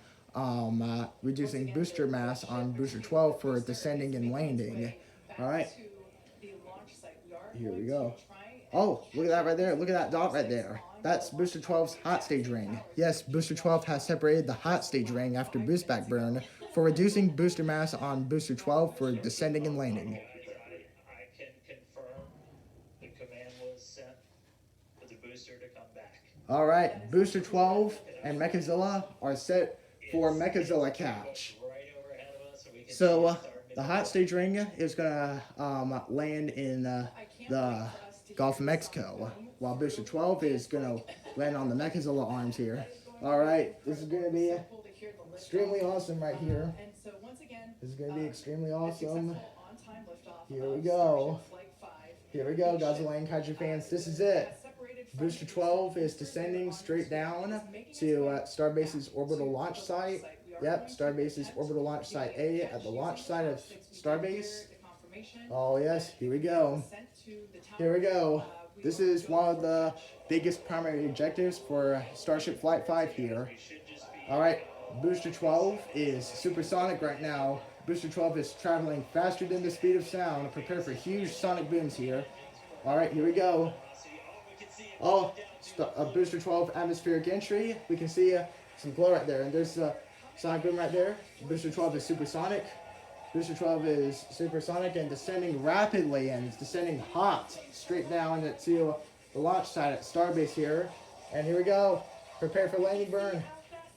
reducing booster mass on Booster 12 for descending and landing. All right, here we go. Oh, look at that right there. Look at that dot right there. That's Booster 12's hot stage ring. Yes, Booster 12 has separated the hot stage ring after boost back burn for reducing booster mass on Booster 12 for descending and landing. I can confirm the command was sent for the booster to come back. All right, Booster 12 and Mechazilla are set for Mechazilla catch. So the hot stage ring is gonna land in the Gulf of Mexico, while Booster 12 is gonna land on the Mechazilla arms here. All right, this is gonna be extremely awesome right here. This is gonna be extremely awesome. Here we go. Here we go, Godzilla and Kaiju fans. This is it. Booster 12 is descending straight down to Starbase's orbital launch site. Yep, Starbase's orbital launch site A at the launch site of Starbase. Oh yes, here we go. Here we go. This is one of the biggest primary objectives for Starship Flight 5 here. Alright, Booster 12 is supersonic right now. Booster 12 is traveling faster than the speed of sound. Prepare for huge sonic booms here. Alright, here we go. Oh, Booster 12 atmospheric entry. We can see some glow right there. And there's a sonic boom right there. Booster 12 is supersonic. Booster 12 is supersonic and descending rapidly, and it's descending hot straight down to the launch site at Starbase here. And here we go. Prepare for landing burn.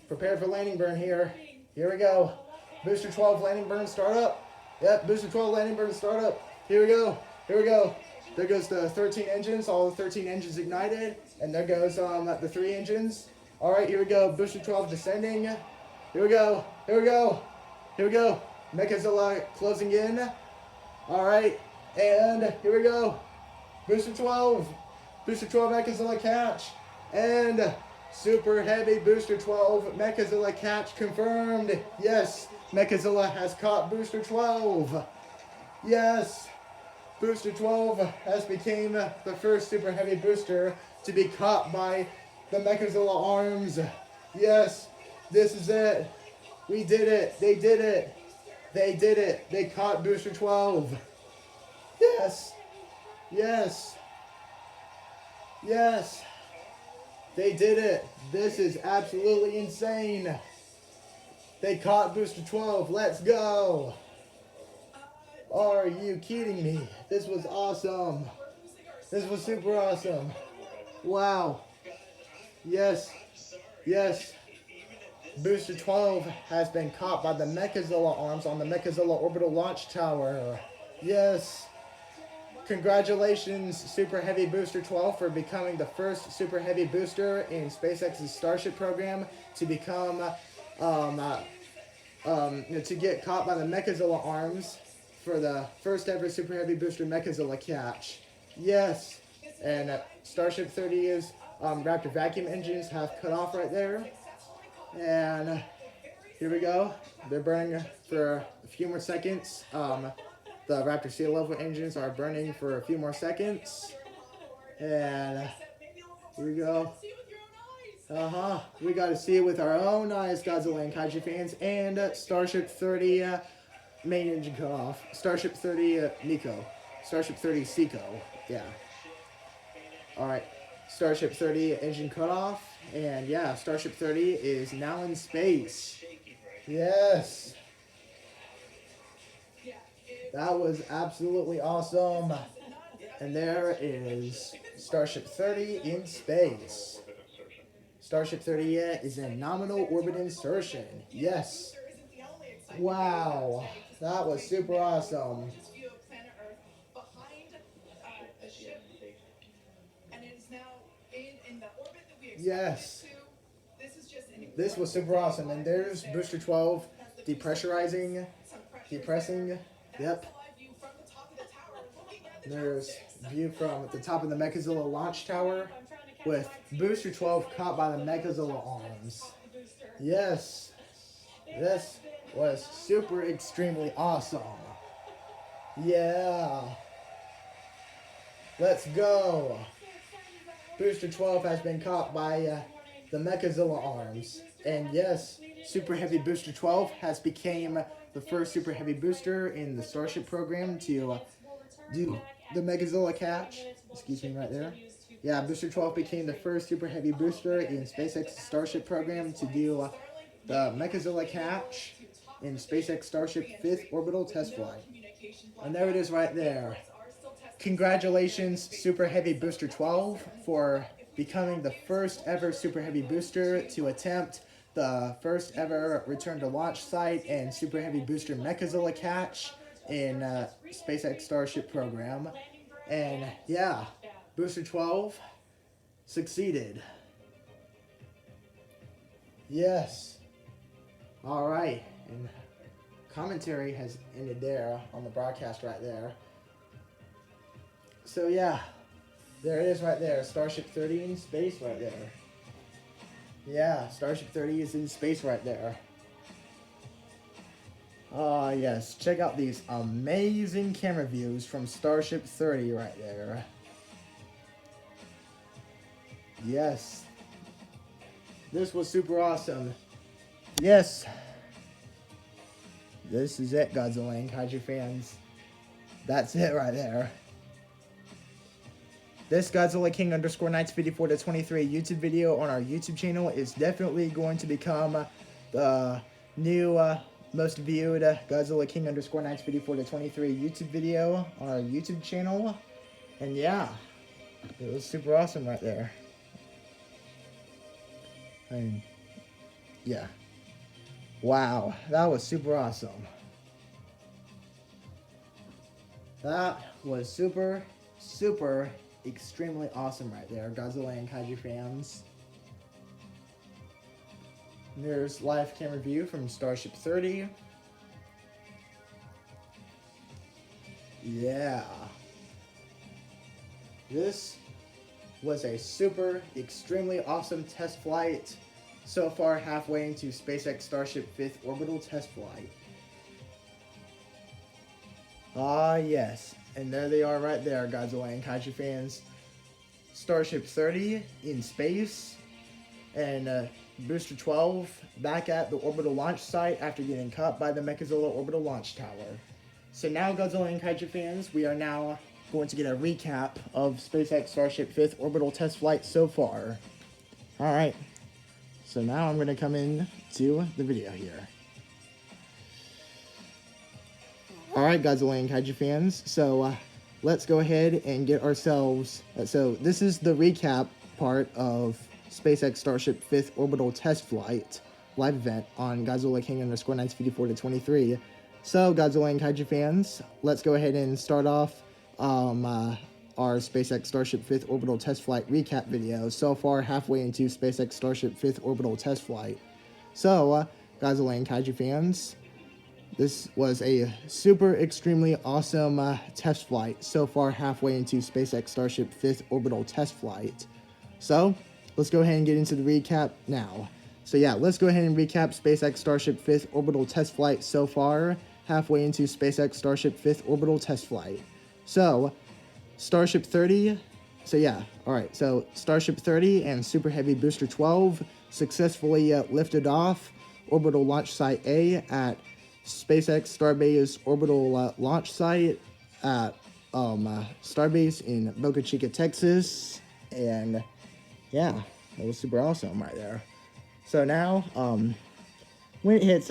Prepare for landing burn here. Here we go. Booster 12 landing burn start up. Yep, Booster 12 landing burn start up. Here we go. Here we go. There goes the 13 engines. All the 13 engines ignited. And there goes the 3 engines. Alright, here we go. Booster 12 descending. Here we go. Here we go. Here we go. Mechazilla closing in. Alright. And here we go. Booster 12. Booster 12 Mechazilla catch. And Super Heavy Booster 12 Mechazilla catch confirmed. Yes, Mechazilla has caught Booster 12. Yes, Booster 12 has became the first Super Heavy booster to be caught by the Mechazilla arms. Yes, this is it. We did it. They did it. They did it. They caught Booster 12. Yes. Yes. Yes. They did it. This is absolutely insane. They caught Booster 12. Let's go. Are you kidding me? This was awesome. This was super awesome. Wow. Yes. Yes. Booster 12 has been caught by the Mechazilla arms on the Mechazilla Orbital Launch Tower. Yes. Congratulations, Super Heavy Booster 12, for becoming the first Super Heavy booster in SpaceX's Starship program to become, to get caught by the Mechazilla arms for the first ever Super Heavy booster Mechazilla catch. Yes. And Starship 30's Raptor vacuum engines have cut off right there. And here we go. They're burning for a few more seconds. The Raptor sea level engines are burning for a few more seconds. And here we go. We got to see it with our own eyes, Godzilla and Kaiju fans. And Starship 30 main engine cut off. Starship 30 Nico. Starship 30 Seco. Yeah. Alright. Starship 30 engine cut off. And yeah, Starship 30 is now in space. Yes. That was absolutely awesome. And there is Starship 30 in space. Starship 30 is in nominal orbit insertion. Yes. Wow. That was super awesome. Yes. This was super awesome. And there's Booster 12 depressurizing, depressing. Yep. There's view from the top of the Mechazilla launch tower with Booster 12 caught by the Mechazilla arms. Yes. This was super extremely awesome. Yeah. Let's go. Booster 12 has been caught by the Mechazilla arms. And yes, Super Heavy Booster 12 has became the first Super Heavy booster in the Starship program to do the Mechazilla catch. Excuse me right there. Yeah, Booster 12 became the first Super Heavy booster in SpaceX Starship program to do the Mechazilla catch in SpaceX Starship 5th Orbital Test Flight. And there it is right there. Congratulations, Super Heavy Booster 12, for becoming the first ever Super Heavy booster to attempt the first ever return to launch site and Super Heavy booster Mechazilla catch in SpaceX Starship program. And yeah, Booster 12 succeeded. Yes. Alright, and commentary has ended there on the broadcast right there. So yeah, there it is right there, Starship 30 in space right there. Yeah, Starship 30 is in space right there. Yes, check out these amazing camera views from Starship 30 right there. Yes. This was super awesome. Yes. This is it, Godzilla and Kaiju fans. That's it right there. This Godzilla King _ Knights 54 to 23 YouTube video on our YouTube channel is definitely going to become the new most viewed Godzilla King _ Knights 54 to 23 YouTube video on our YouTube channel. And yeah, it was super awesome right there. And yeah. Wow, that was super awesome. That was super, extremely awesome right there, Godzilla and Kaiju fans. And there's live camera view from Starship 30. Yeah. This was a super, extremely awesome test flight. So far, halfway into SpaceX Starship 5th orbital test flight. Ah, yes. And there they are right there, Godzilla and Kaiju fans. Starship 30 in space. And Booster 12 back at the orbital launch site after getting caught by the Mechazilla orbital launch tower. So now, Godzilla and Kaiju fans, we are now going to get a recap of SpaceX Starship 5th orbital test flight so far. Alright. So now I'm going to come in to the video here. Alright, Godzilla and Kaiju fans, so let's go ahead and get ourselves... So this is the recap part of SpaceX Starship 5th orbital test flight live event on Godzilla King _ Knights 54 to 23. So, Godzilla and Kaiju fans, let's go ahead and start off our SpaceX Starship 5th orbital test flight recap video. So far, halfway into SpaceX Starship 5th orbital test flight. So, Godzilla and Kaiju fans, this was a super, extremely awesome test flight. So far, halfway into SpaceX Starship 5th orbital test flight. So, let's go ahead and get into the recap now. So yeah, let's go ahead and recap SpaceX Starship 5th orbital test flight so far, halfway into SpaceX Starship 5th orbital test flight. So, Starship 30, so yeah, alright, so Starship 30 and Super Heavy Booster 12 successfully lifted off Orbital Launch Site A at SpaceX Starbase Orbital Launch Site at Starbase in Boca Chica, Texas, and yeah, it was super awesome right there. So now, when it hits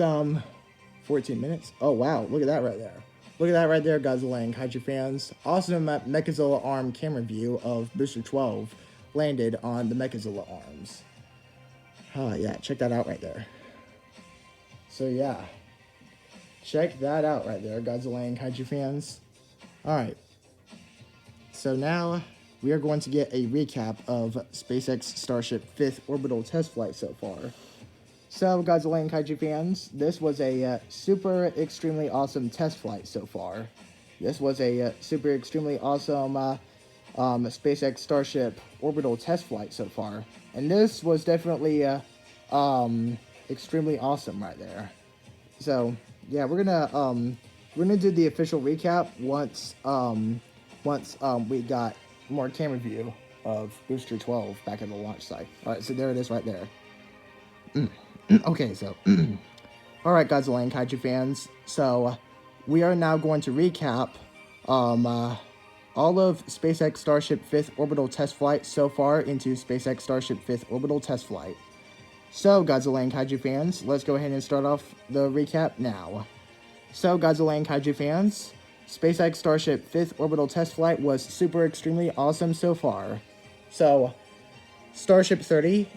14 minutes, oh wow, look at that right there. Look at that right there, Godzilla and Kaiju fans. Awesome Mechazilla arm camera view of Booster 12 landed on the Mechazilla arms. Oh yeah, check that out right there. So yeah, check that out right there, Godzilla and Kaiju fans. Alright, so now we are going to get a recap of SpaceX Starship 5th orbital test flight so far. So, Godzilla and Kaiju fans, this was a super, extremely awesome test flight so far. This was a super, extremely awesome SpaceX Starship orbital test flight so far. And this was definitely extremely awesome right there. So, yeah, we're gonna do the official recap once we got more camera view of Booster 12 back at the launch site. Alright, so there it is right there. Okay, so, alright, Godzilla and Kaiju fans, so we are now going to recap all of SpaceX Starship 5th orbital test flight so far into SpaceX Starship 5th orbital test flight. So, Godzilla and Kaiju fans, let's go ahead and start off the recap now. So, Godzilla and Kaiju fans, SpaceX Starship 5th orbital test flight was super extremely awesome so far. So, Starship 30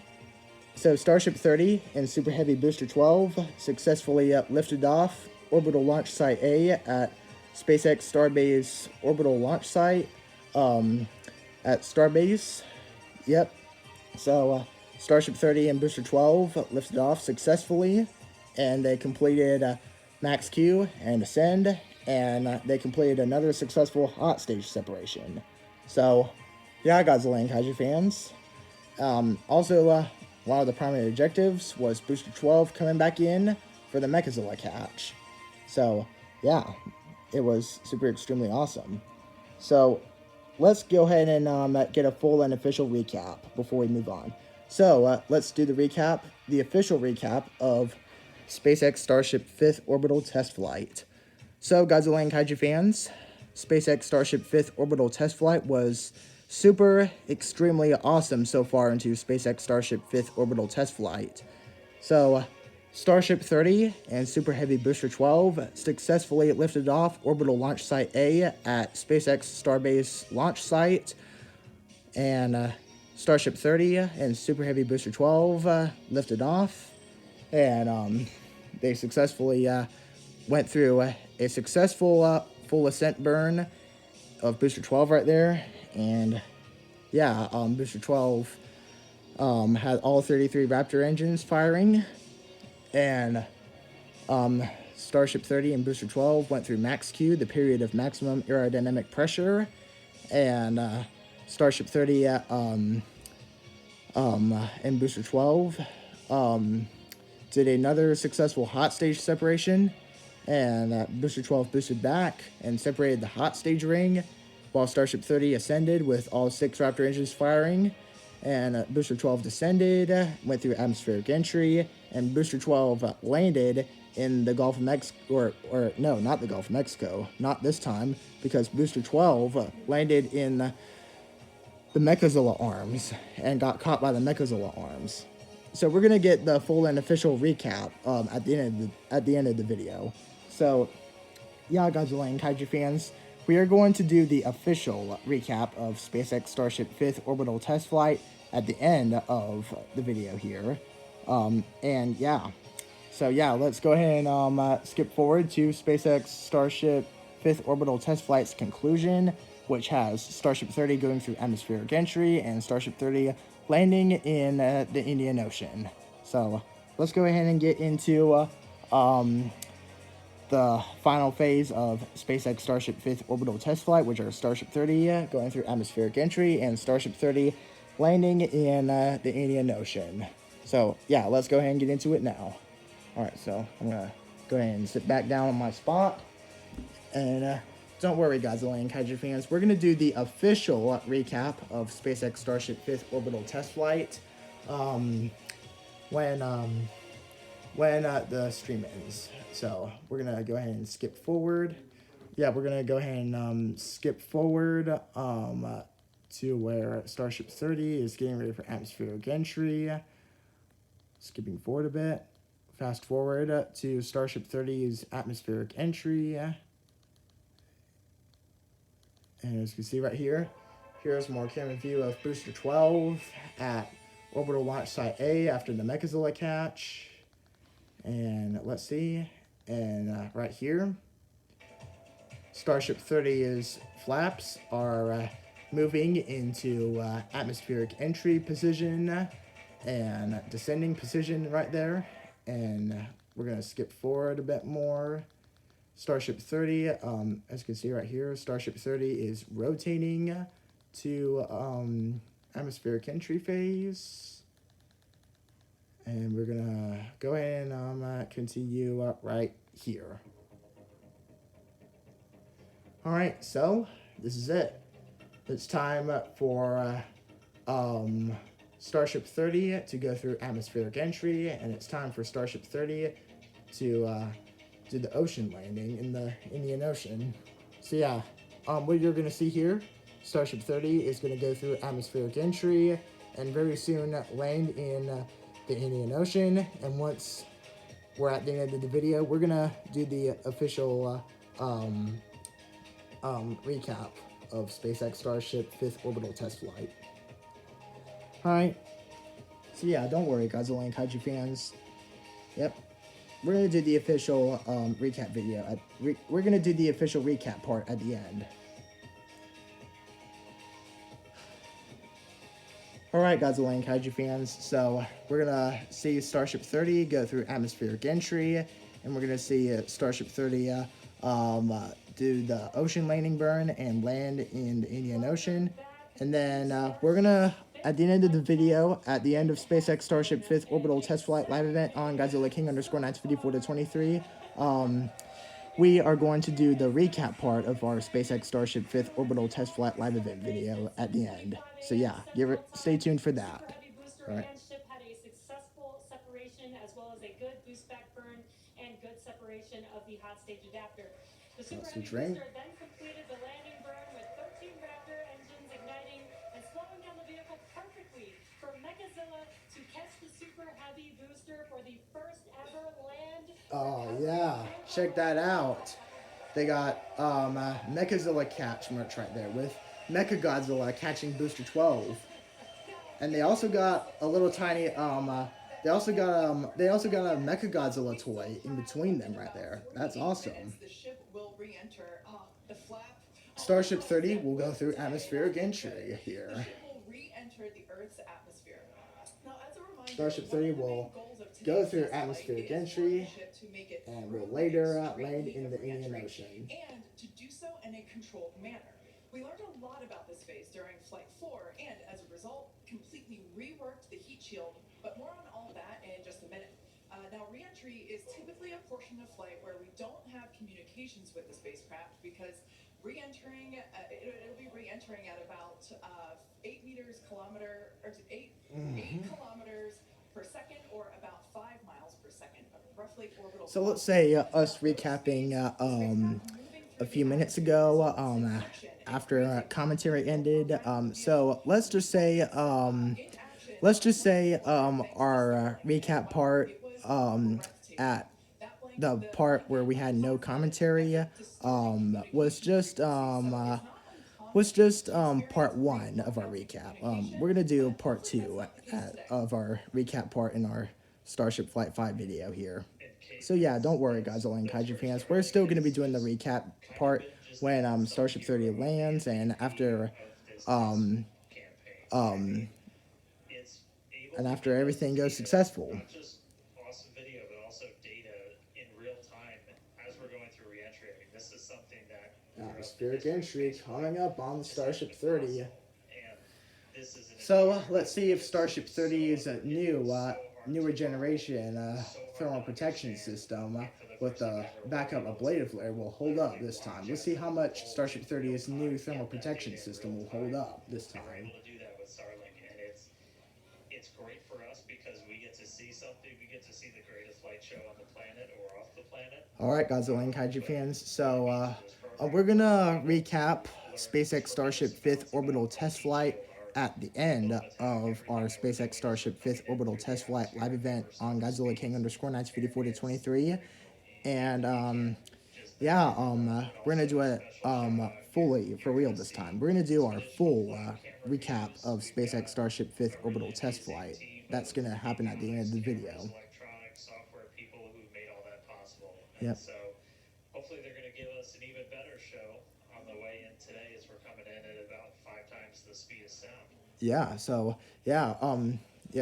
and Super Heavy Booster 12 successfully lifted off Orbital Launch Site A at SpaceX Starbase Orbital Launch Site at Starbase. Yep. So, Starship 30 and Booster 12 lifted off successfully, and they completed Max Q and Ascend, and they completed another successful hot stage separation. So, yeah, Godzilla and Kaiju fans. Also, one of the primary objectives was Booster 12 coming back in for the Mechazilla catch. So, yeah, it was super extremely awesome. So, let's go ahead and get a full and official recap before we move on. So, let's do the recap, the official recap of SpaceX Starship 5th Orbital Test Flight. So, Godzilla and Kaiju fans, SpaceX Starship 5th Orbital Test Flight was super, extremely awesome so far into SpaceX Starship 5th Orbital Test Flight. So, Starship 30 and Super Heavy Booster 12 successfully lifted off Orbital Launch Site A at SpaceX Starbase Launch Site, and Starship 30 and Super Heavy Booster 12 lifted off, and they successfully went through a successful full ascent burn of Booster 12 right there, and yeah, Booster 12 had all 33 Raptor engines firing, and Starship 30 and Booster 12 went through Max Q, the period of maximum aerodynamic pressure, and Starship 30 and Booster 12 did another successful hot stage separation, and Booster 12 boosted back and separated the hot stage ring, while Starship 30 ascended with all 6 Raptor engines firing, and Booster 12 descended, went through atmospheric entry, and Booster 12 landed in the Gulf of Mexico, or no, not the Gulf of Mexico, not this time, because Booster 12 landed in the Mechazilla arms and got caught by the Mechazilla arms. So we're gonna get the full and official recap at the end of the video. So yeah, Godzilla and Kaiju fans, we are going to do the official recap of SpaceX Starship 5th Orbital Test Flight at the end of the video here. And yeah, so yeah, let's go ahead and skip forward to SpaceX Starship 5th Orbital Test Flight's conclusion, which has Starship 30 going through atmospheric entry and Starship 30 landing in the Indian Ocean. So let's go ahead and get into the final phase of SpaceX Starship 5th Orbital Test Flight, which are Starship 30 going through atmospheric entry and Starship 30 landing in the Indian Ocean. So yeah, let's go ahead and get into it now. Alright, so I'm going to go ahead and sit back down on my spot, and don't worry, Godzilla and Kaiju fans, we're going to do the official recap of SpaceX Starship 5th Orbital Test Flight when the stream ends. So we're going to go ahead and skip forward. Yeah, we're going to go ahead and skip forward to where Starship 30 is getting ready for atmospheric entry. Skipping forward a bit. Fast forward to Starship 30's atmospheric entry. And as you can see right here, here's a more camera view of Booster 12 at Orbital Launch Site A after the Mechazilla catch. And let's see, and right here, Starship 30's flaps are moving into atmospheric entry position and descending position right there. And we're going to skip forward a bit more. Starship 30, as you can see right here, Starship 30 is rotating to atmospheric entry phase. And we're going to go ahead and continue right here. Alright, so this is it. It's time for Starship 30 to go through atmospheric entry, and it's time for Starship 30 to do the ocean landing in the Indian Ocean. So yeah, what you're going to see here, Starship 30 is going to go through atmospheric entry and very soon land in the Indian Ocean. And once we're at the end of the video, we're going to do the official recap of SpaceX Starship 5th Orbital Test Flight. Alright, so yeah, don't worry, Godzilla and Kaiju fans. Yep. We're going to do the official recap video. We're going to do the official recap part at the end. Alright, Godzilla and Kaiju fans. So, we're going to see Starship 30 go through atmospheric entry. And we're going to see Starship 30 do the ocean landing burn and land in the Indian Ocean. And then we're going to, at the end of the video, at the end of SpaceX Starship 5th Orbital Test Flight live event on Godzilla King _954 to 23, we are going to do the recap part of our SpaceX Starship 5th Orbital Test Flight live event video at the end. So yeah, stay tuned for that. All right. Ship had a successful separation as well as a good boost back burn and good separation of the hot stage adapter. The Super That's Heavy the drink. booster then completed the landing burn with 13 Raptor engines igniting and slowing down the vehicle perfectly for Mechazilla to catch the Super Heavy booster for the first ever land. Oh yeah, check that out. They got Mechazilla catch merch right there with Mechagodzilla catching Booster 12, and they also got a little tiny they also got a Mechagodzilla toy in between them right there. That's awesome. The ship will re-enter the flap. Starship 30 will go through atmospheric entry The here. ship will re-enter the Earth's atmosphere. Now, as a reminder, Starship one 30 of the main will goals of go today's through test flight atmospheric is for the entry ship to make it and through will an later extreme land heat in of the Indian re-entry, Ocean. and to do so in a controlled manner. We learned a lot about this phase during Flight 4, and as a result, completely reworked the heat shield, but more on all that in just a minute. Now, re-entry is typically a portion of flight where we don't have communications with the spacecraft because re-entering, it'll be re-entering at about 8 kilometers per second, or about 5 miles per second, roughly orbital. So let's say us recapping a few minutes ago after commentary ended. So let's just say our recap part at the part where we had no commentary was just part one of our recap. We're gonna do part two of our recap part in our Starship Flight 5 video here. So yeah, don't worry, Godzilla and Kaiju fans. We're still gonna be doing the recap part when Starship 30 lands and after everything goes successful. Not just awesome video, but also data in real time as we're going through reentry. I mean, this is something that Atmospheric entry coming up on Starship 30. and this is So let's see if Starship 30 is a newer generation thermal protection system with the backup ablative flare will hold up this time. Let's see how much Starship 30's new thermal protection system will hold up this time. able to do that with Starlink, and it's great for us because we get to see something. We get to see the greatest light show on the planet or off the planet. All right, Godzilla and Kaiju fans. So we're gonna recap SpaceX Starship 5th orbital test flight at the end of our SpaceX Starship 5th orbital test flight live event on Godzilla King _954 to 23, and we're gonna do it fully for real this time. We're gonna do our full recap of SpaceX Starship 5th orbital test flight. That's gonna happen at the end of the video. Electronic software people who made all that possible. Yep. And so hopefully they're going to give us an even better show on the way in today as we're coming in at about 5 times the speed of sound.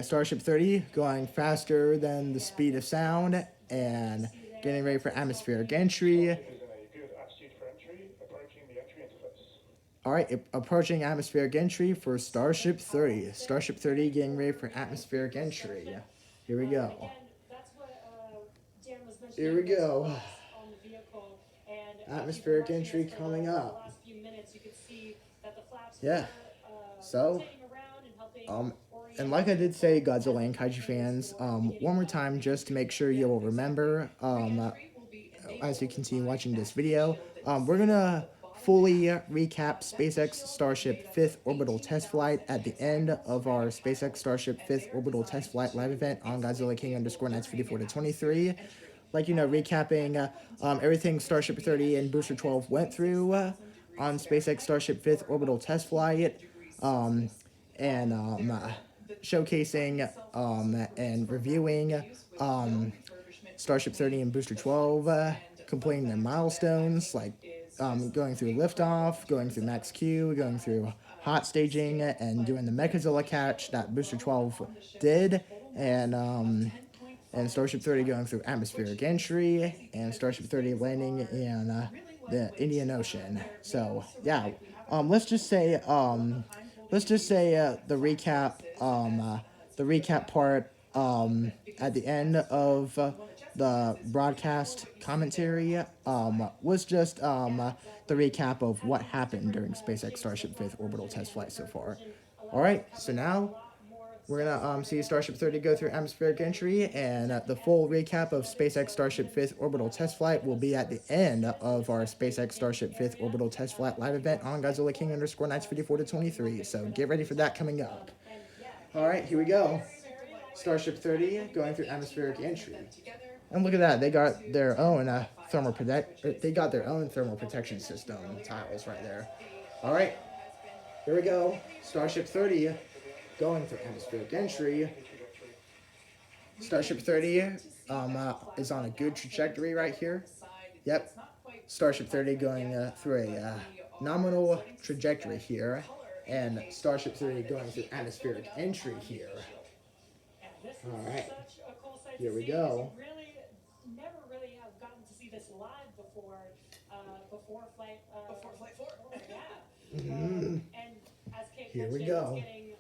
Starship 30 going faster than the speed of sound and getting ready for atmospheric entry. Is in a good attitude for entry, approaching the entry interface. All right, approaching atmospheric entry for Starship 30. Starship 30 getting ready for atmospheric entry. Here we go. Again, that's what Dan was mentioning. Here we go. On the vehicle, and Atmospheric entry coming up. The last few minutes, you could see that the flaps Yeah. were, So, rotating around and helping orient and like I did say, Godzilla and Kaiju fans, one more time just to make sure you'll remember, as you continue watching this video, we're gonna fully recap SpaceX Starship 5th orbital test flight at the end of our SpaceX Starship 5th orbital test flight live event on Godzilla King _954 to 23. Like, recapping everything Starship 30 and Booster 12 went through on SpaceX Starship 5th orbital test flight, showcasing and reviewing Starship 30 and Booster 12 completing their milestones, like going through liftoff, going through max Q, going through hot staging, and doing the Mechazilla catch that Booster 12 did, and Starship 30 going through atmospheric entry, and Starship 30 landing in the Indian Ocean. So yeah, let's just say the recap part at the end of the broadcast commentary was just the recap of what happened during SpaceX Starship 5th orbital test flight so far. All right, so now We're gonna see Starship 30 go through atmospheric entry, and the full recap of SpaceX Starship 5th orbital test flight will be at the end of our SpaceX Starship 5th orbital test flight live event on Godzilla King _ Nights 54 to 23. So get ready for that coming up. All right, here we go. Starship 30 going through atmospheric entry. And look at that, they got their own thermal protection system tiles right there. All right, here we go. Starship 30 going through atmospheric entry. Starship 30 is on a good trajectory right here. Yep. Starship 30 going through a nominal trajectory here. And Starship 30 going through atmospheric entry here. All right. Here we go. Really, never really have gotten to see this live before. Before flight. Before flight 4. Yeah. Mhm. And as Kate Here we mentioned, go. it's getting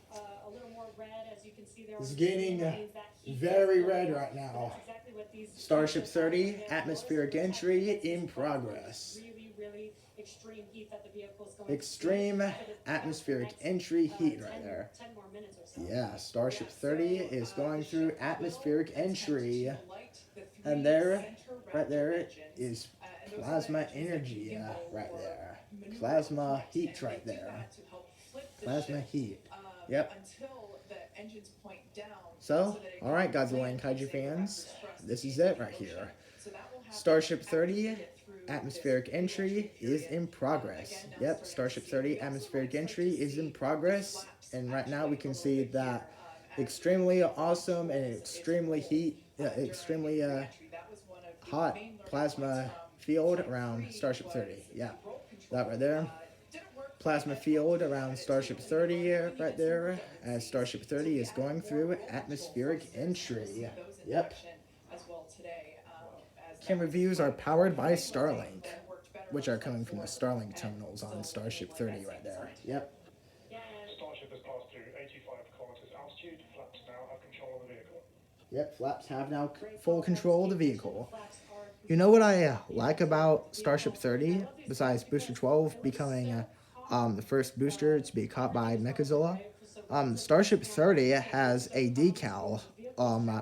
a little more red, as you can see there. It's on the getting screen. That means that heat very is red building right up. now. That's exactly what these Starship 30 Yeah, atmospheric most of the entry time, in it's progress. Really extreme heat that the vehicle is going Extreme through for the atmospheric next, entry heat 10 right there. 10 more minutes or so. Yeah, Starship Yeah, 30 so, is going The through ship atmospheric will attempt entry. to light the And 3 there, center right there, Raptor engines, is and those are the plasma engines that energy can go right or there. maneuver Plasma or flight, heat and right they do there. that to help flip the Plasma ship, heat. Yep. Until the engines point down. So, that it all right, can Godzilla and land Kaiju save the fans, Raptor's thrust this is in it the right ocean. here. So that will happen Starship after 30 we get through atmospheric this entry re-entry is period. in progress. Again, now Yep, starting to Starship see. 30 We also atmospheric might start entry to is in see progress. flaps And right now we actually can a little see bit that here, as extremely the awesome and is extremely rolled, during extremely re-entry. That was one of the hot main learning plasma points from field Flight around 3 Starship 30. was Yeah, the roll control, that right there. didn't work Plasma as field well around as it Starship did. 30 We right needed there, some as Starship 30 is going through atmospheric entry. Yep. As well today, as Camera that views are powered by flight Starlink, that worked better which on are coming from the flight 4, Starlink and terminals on so Starship like 30 that right same there. design. Yep. Yeah, and Starship has passed through 85 kilometers altitude. Flaps now have control of the vehicle. Yep, flaps have now full control of the vehicle. You know what I like about Starship 30, besides Booster 12 becoming the first booster to be caught by Mechazilla? Starship 30 has a decal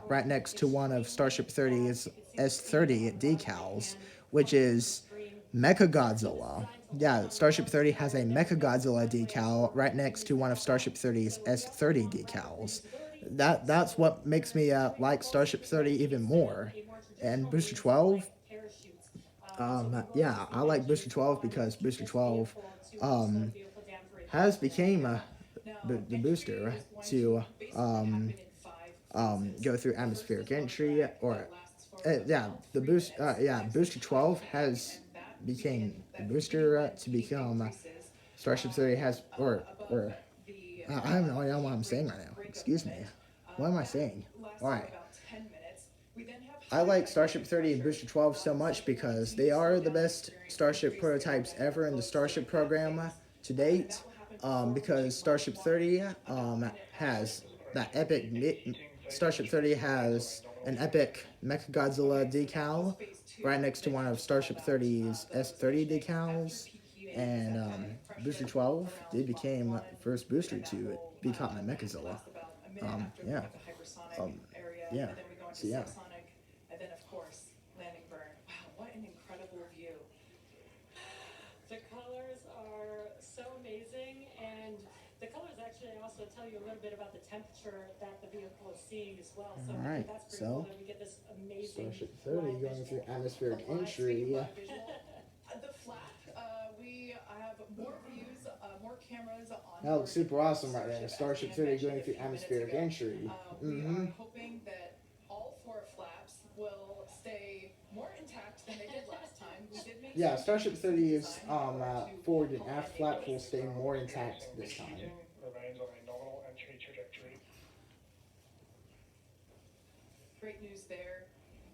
right next to one of Starship 30's S30 decals, which is Mechagodzilla. Yeah, Starship 30 has a Mechagodzilla decal right next to one of Starship 30's S30 decals. That's what makes me like Starship 30 even more. And Booster 12, yeah, I like Booster 12 because Booster 12 has became the booster to go through atmospheric entry, or Booster 12 has became the booster to become Starship 30 has I have no idea what I'm saying right now. Excuse me. What am I saying? All right. I like Starship 30 and Booster 12 so much because they are the best Starship prototypes ever in the Starship program to date. Because Starship 30 has that epic. Starship 30 has an epic Mechagodzilla decal right next to one of Starship 30's S30 decals. And Booster 12 did became the first booster to be caught by Mechazilla. Yeah. Yeah. So yeah. And then of course, landing burn. Wow, what an incredible view. the colors are so amazing, and the colors actually also tell you a little bit about the temperature that the vehicle is seeing as well. So All right, that's pretty so cool that we get this amazing Starship 30 live going visual. through atmospheric A live entry. stream, live visual. The flap, we have more views, more cameras on. That looks super awesome right there. As Starship Ian 30 going mentioned through a few minutes atmospheric ago. entry. We are hoping that all 4 flaps will stay more intact than they did last time. We did make Yeah, some Starship changes to the 30's design in order to forward and align aft it flap with will stay more intact this time. Heating remains on a nominal entry trajectory. Great news there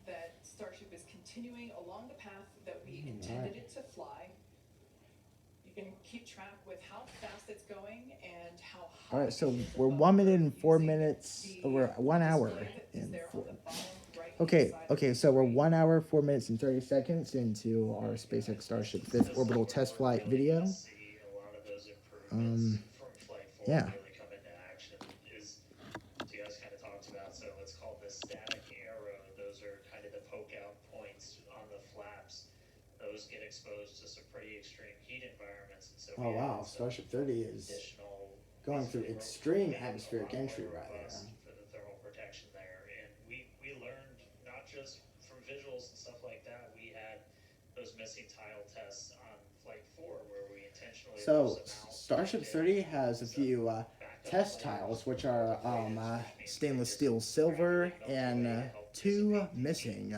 that Starship is continuing along the path that we intended it to fly. You can keep track with how fast it's going and how high. All right, so it is we're above 1 minute Earth and 4 using minutes. the We're 1 hour display that is and there on 4. the bottom right-hand Okay, side of okay, the so we're screen. 1 hour, 4 minutes, and 30 seconds into our SpaceX Starship 5th orbital test flight video. See a lot of those improvements from Flight 4 yeah. really come into action. Is those get exposed to some pretty extreme heat environments, and so Oh we wow, added some Starship 30 is additional going through basically extreme made it a atmospheric lot more entry right robust there. for the thermal protection there. And we learned not just from visuals and stuff like that. We had those missing tile tests on Flight 4 where we intentionally So left some out. Starship 30 has a few test tiles, which are stainless steel silver and two missing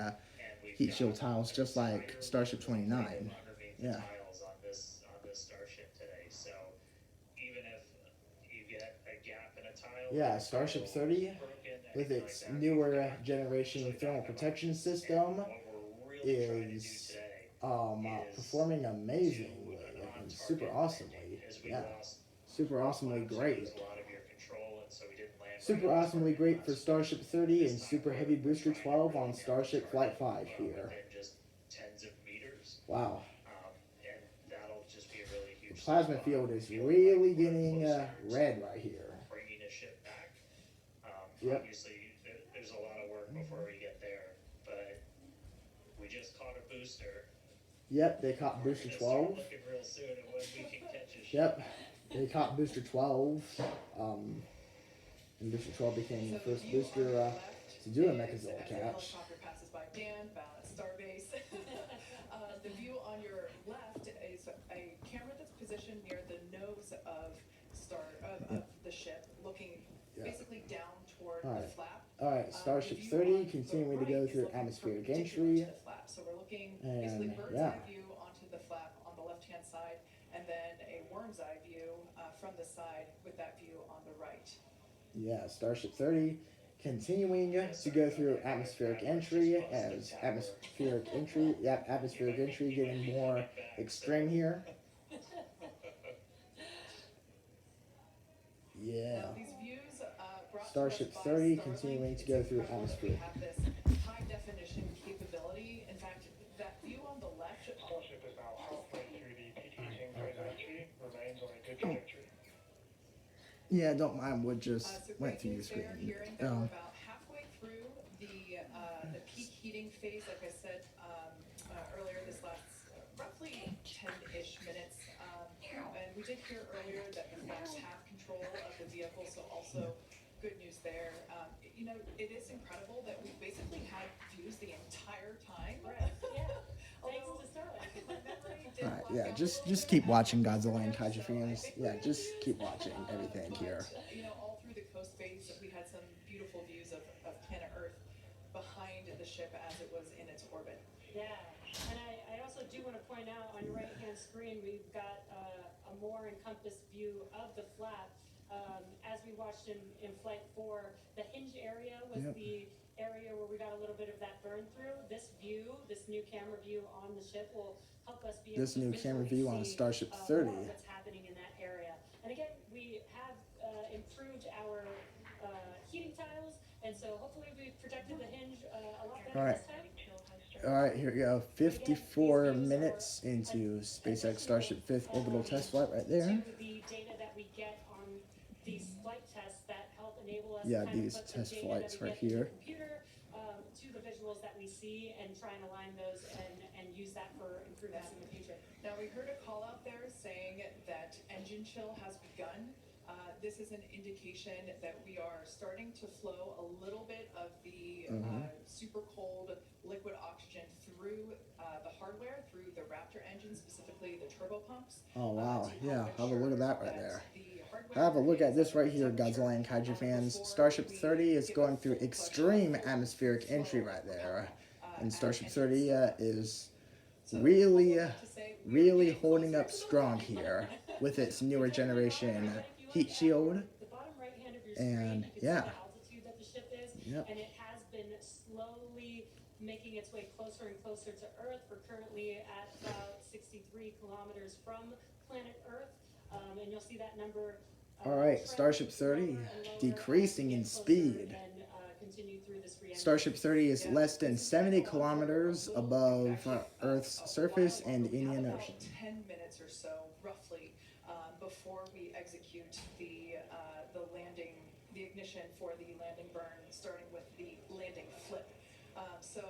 heat shield tiles, just like Starship 29. Yeah. Tiles on this Starship today. So even if you get a gap in a tile, Yeah, Starship 30 with its newer generation thermal protection system is performing amazingly and super awesomely. Yeah, super awesomely great. Super awesomely great for Starship 30 and Super Heavy Booster 12 on Starship Flight 5 here. Wow. The plasma field is really getting red right here. Bringing a ship back. Yep. Obviously, there's a lot of work before we get there, but we just caught a booster. Yep, they caught Booster 12. Looking real soon at when we can catch a ship. Yep, they caught Booster 12. And Booster 12 became the first booster to do a Mechazilla catch. Passes by Dan, bound at Starbase. The view on your left is a camera that's positioned near the nose of the ship, looking basically down toward the flap. Alright, Starship 30 continuing to go through atmospheric entry. So we're looking And, basically bird's eye view onto the flap on the left-hand side, and then a worm's eye view from the side with that view on the right. Yeah, Starship 30 continuing to go through atmospheric entry as atmospheric entry getting more extreme here. Yeah. Starship 30 continuing to go through atmospheric. Have this high definition capability. In fact, that view on the left. Starship is now halfway through the peak heating phase of entry, remains on a good trajectory. Yeah, don't mind what just went through your screen. We're about halfway through the peak heating phase. Like I said earlier, this lasts roughly 10-ish minutes. And we did hear earlier that the flaps have control of the vehicle, so also good news there. You know, it is incredible that we basically had views the entire time. Right. Yeah. Thanks to Starlink. Alright, yeah, just keep watching Godzilla and Kaiju Fans. Yeah, just keep watching everything here. You know, all through the coast base, we had some beautiful views of planet Earth behind the ship as it was in its orbit. Yeah, and I also do want to point out on your right-hand screen, we've got a more encompassed view of the flap. As we watched in Flight 4, the hinge area was the area where we got a little bit of that burn through. This view, this new camera view on the ship will help us be able This new camera view on Starship 30. What's happening in that area. And again, we have improved our heating tiles, and so hopefully we've protected the hinge a lot better this time. Alright, here we go. 54 minutes into SpaceX Starship 5th orbital test flight right there. To the data that we get on these flight tests that help enable us Yeah, to these put the test data flights that we right get here. to the computer to the visuals that we see and try and align those and use that for improvements in the future. Now, we heard a call out there saying that engine chill has begun. This is an indication that we are starting to flow a little bit of the super cold liquid oxygen through the hardware, through the Raptor engine, specifically the turbo pumps. Oh wow, yeah, have a look at that right there. Have a look at this right here, Godzilla and Kaiju Fans. Starship 30 is going through extreme atmospheric entry right there. And Starship 30 is really holding up strong here with its newer generation heat shield. The bottom right hand of your And, screen, you can yeah. see the altitude that the ship is, and it has been slowly making its way closer and closer to Earth. We're currently at about 63 kilometers from planet Earth, and you'll see that number. Alright, Starship 30 decreasing in speed. Starship 30 is less than 70 kilometers above Earth's surface and Indian Ocean. 10 minutes or so, roughly, before we execute the landing, the ignition for the landing burn, starting with the landing flip. So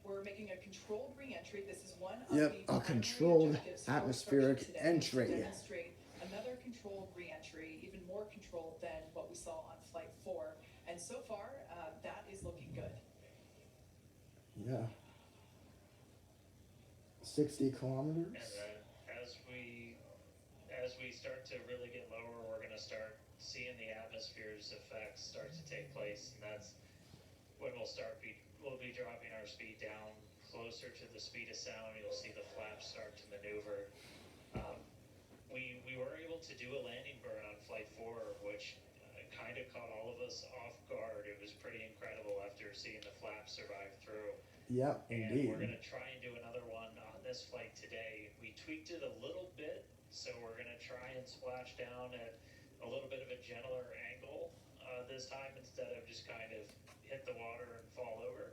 we're making a controlled re-entry. This is one of Yep, the a primary controlled objectives for atmospheric Starship today, entry. to demonstrate another controlled re-entry, even more controlled than what we saw on Flight 4. And so far, that is looking good. Yeah. 60 kilometers. And then as we start to really get lower, we're going to start seeing the atmosphere's effects start to take place, and that's when we'll be dropping our speed down closer to the speed of sound. You'll see the flaps start to maneuver. We were able to do a landing burn on Flight 4, which kind of caught all of us off guard. It was pretty incredible after seeing the flaps survive through. Yep, And indeed. we're going to try and do another one on this flight today. We tweaked it a little bit, so we're going to try and splash down at a little bit of a gentler angle this time instead of just kind of hit the water and fall over.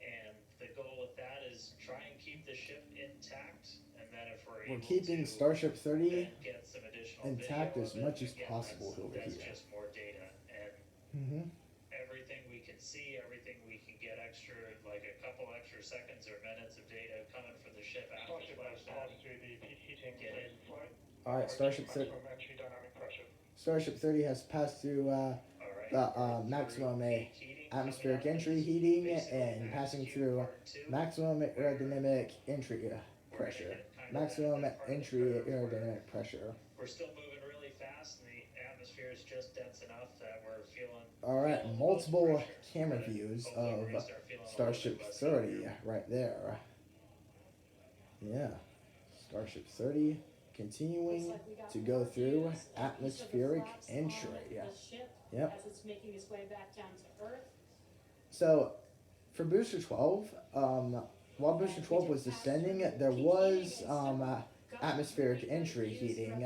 And the goal with that is try and keep the ship intact, and then if we're able keeping to Starship 30 then get some additional intact video as of it, much as again, possible over that's here. just more data. And Mm-hmm. everything we can see, everything we can get extra, like a couple extra seconds or minutes of data coming from the ship after Starship has splashdown. passed through the peak heating Get phase it. of flight. All right, Starship 30. Maximum entry dynamic pressure. Starship 30 has passed through All right, the we're maximum through peak heating atmospheric coming up. entry heating Basically, and max passing Q through part two. maximum aerodynamic entry We're gonna pressure. hit kind of Maximum that part of the entry curve where aerodynamic pressure. We're still moving really fast, and the atmosphere is just dense enough that we're feeling. All right, feeling multiple low pressure, camera but views hopefully we're of gonna start feeling a little Starship bit less 30 heat. right there. Yeah, Starship 30 continuing Looks like we got to go more through views of each of the atmospheric flaps entry. on the ship Yep. as it's making its way back down to Earth. So, for Booster 12, while Booster 12 was descending, there was atmospheric entry heating.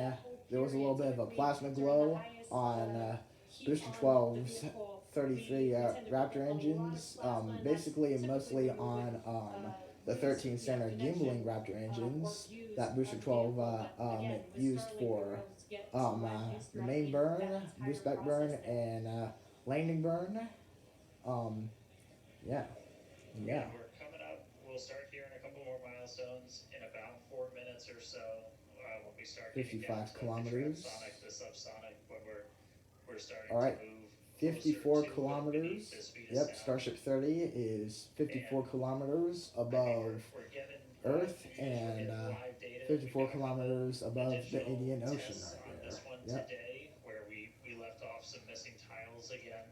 There was a little bit of a plasma glow on Booster 12's 33 Raptor engines, basically mostly on the 13 center gimbaling Raptor engines that Booster 12 used for the main burn, boost back burn, and landing burn. Yeah. And we're coming up. We'll start hearing a couple more milestones in about 4 minutes or so when we start getting 55 down to kilometers. the transonic, the subsonic, when we're starting All right. to move 54 closer to kilometers. beneath the speed of Yep, sound. Starship 30 is 54 And, kilometers I mean, above we're getting Earth live views, we're and getting live data. 54 We've got kilometers above the additional Indian Ocean tests on right this there. one Yep. today, where we left off some missing tiles again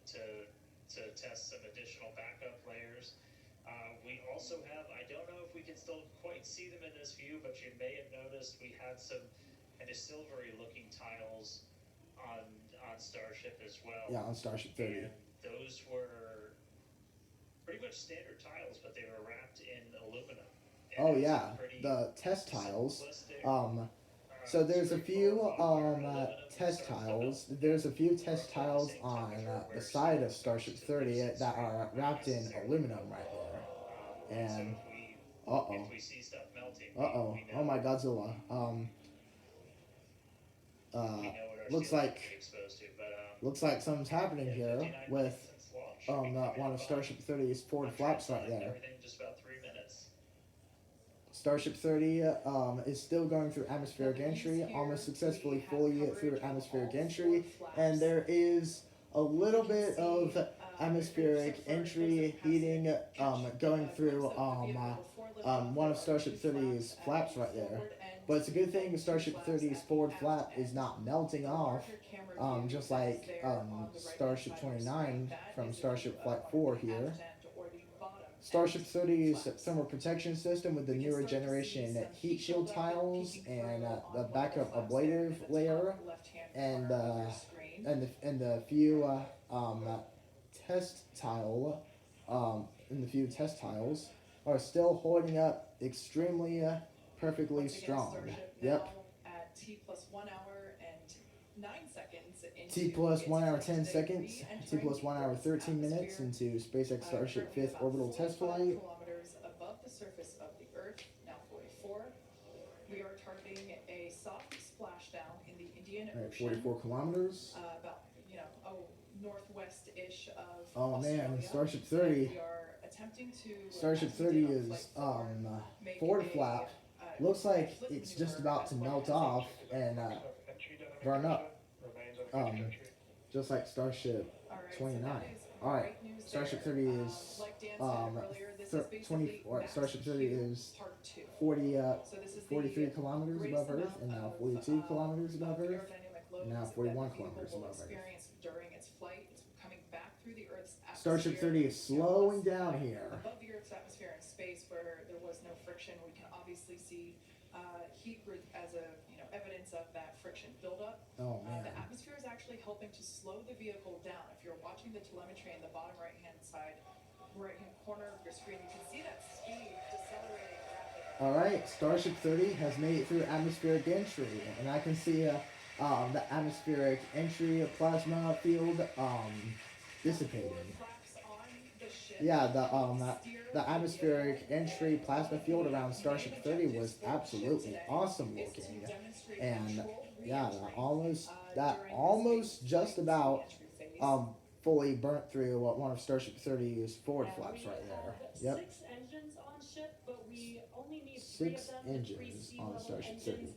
to test some additional backup layers. We also have, I don't know if we can still quite see them in this view, but you may have noticed we had some kind of silvery looking tiles on Starship as well. Yeah, on Starship 30. And those were pretty much standard tiles, but they were wrapped in aluminum. And Oh it was a yeah, pretty the test tiles. simplistic, So there's a few aluminum test starts to tiles. melt. There's a few test tiles on the side of Starship 30 that are wrapped in aluminum right there. And if we see stuff melting, we know, oh my Godzilla. we know what our Looks steel like might be exposed to, but looks like something's happening here 59 with minutes since launch. We one of Starship 30's forward flaps right there. Everything just about 3 minutes. Starship 30 is still going through atmospheric entry, almost successfully fully through atmospheric entry, and there is a little bit of atmospheric entry heating going through one of Starship 30's flaps right there. But it's a good thing Starship 30's forward flap is not melting off, just like Starship 29 from Starship Flight 4 here. Starship 30's thermal protection system with the newer generation heat shield tiles and the backup ablative layer and the few test tile and the few test tiles are still holding up extremely perfectly Once again, strong. Starship Yep. now at T plus 1 hour and 9 seconds into T plus 1 hour its 10 first day seconds. T re-entering plus 1 hour Earth's 13 minutes atmosphere. into SpaceX Starship Currently 5th about orbital test 45 flight. kilometers above the surface of the Earth, now 44. We are targeting a soft splashdown in the Indian All right, Ocean. 44 kilometers. About, northwest-ish of Oh man, Australia. Starship And 30 we are attempting to Starship as we 30 did on is Flight 4, make forward a, flap. uh, Looks like flip it's just maneuver about as to well melt as a off and Entry dynamic burn up. pressure remains on a good trajectory. Just like Starship All right, 29. so that is All right, great news Starship there. 30 is Like Dan said earlier, this is basically 20. Max Starship 30 Q is Part 2. 40, So this is 43 the kilometers greatest above Earth, amount and now of, 42 kilometers above Earth. aerodynamic loads and now that 41 the vehicle kilometers will above Earth. experience during its flight. It's coming back through the Earth's atmosphere. Starship 30 is slowing down here. Above the Earth's atmosphere in space, where there was no friction, we can obviously see heat as a evidence of that friction buildup. Oh man. The atmosphere is actually helping to slow the vehicle down. If you're watching the telemetry in the bottom right-hand corner of your screen, you can see that speed decelerating rapidly. All right, Starship 30 has made it through atmospheric entry, and I can see the atmospheric entry plasma field dissipating. Yeah, the atmospheric entry plasma field around Starship 30 was absolutely awesome looking, and yeah, that almost just about fully burnt through one of Starship 30's forward flaps right there. Yep. 6 engines on ship, but we only need 6 3 of them. engines on Starship 30. Engines.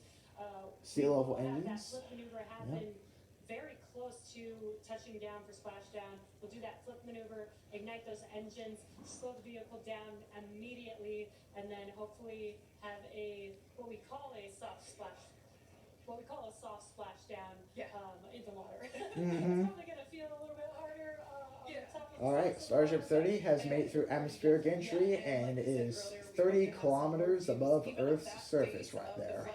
Sea We will level have engines. That flip maneuver happen very close to touching down for splashdown. We'll do that flip maneuver, ignite those engines, slow the vehicle down immediately, and then hopefully have what we call a soft splashdown in the water. Mm-hmm. It's probably gonna feel a little bit harder on the top of the All right, sides of the Starship water. 30 has made it through atmospheric entry and is 30 kilometers above Earth's surface right there.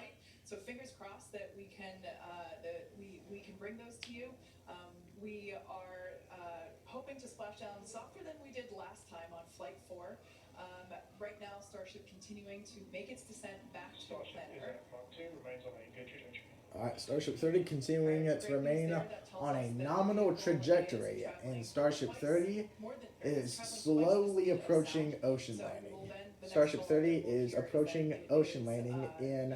So fingers crossed that we can we can bring those to you. We are hoping to splash down softer than we did last time on Flight 4. Right now, Starship continuing to make its descent back to Starship planet is Earth. at Mark 2, remains on a good trajectory. Alright, Starship 30 continuing to remain on a nominal trajectory, and Starship 30 is slowly approaching ocean landing. Starship 30 is approaching ocean landing in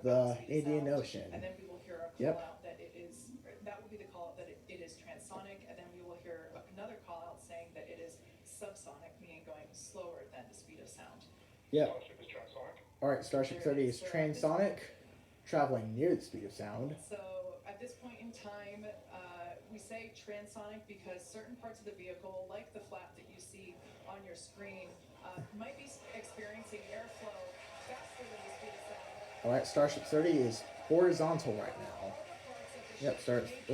the Indian Ocean. And then we will hear a call out that that will be the call out that it is transonic, and then we will hear another call out saying that it is subsonic, meaning going slower than the speed of sound. Yep. Starship is transonic. Alright, Starship 30 is transonic, traveling near the speed of sound. So at this point in time, we say transonic because certain parts of the vehicle, like the flap that you see on your screen, might be experiencing airflow faster than the speed of sound. Alright, Starship 30 is horizontal right now. Yep,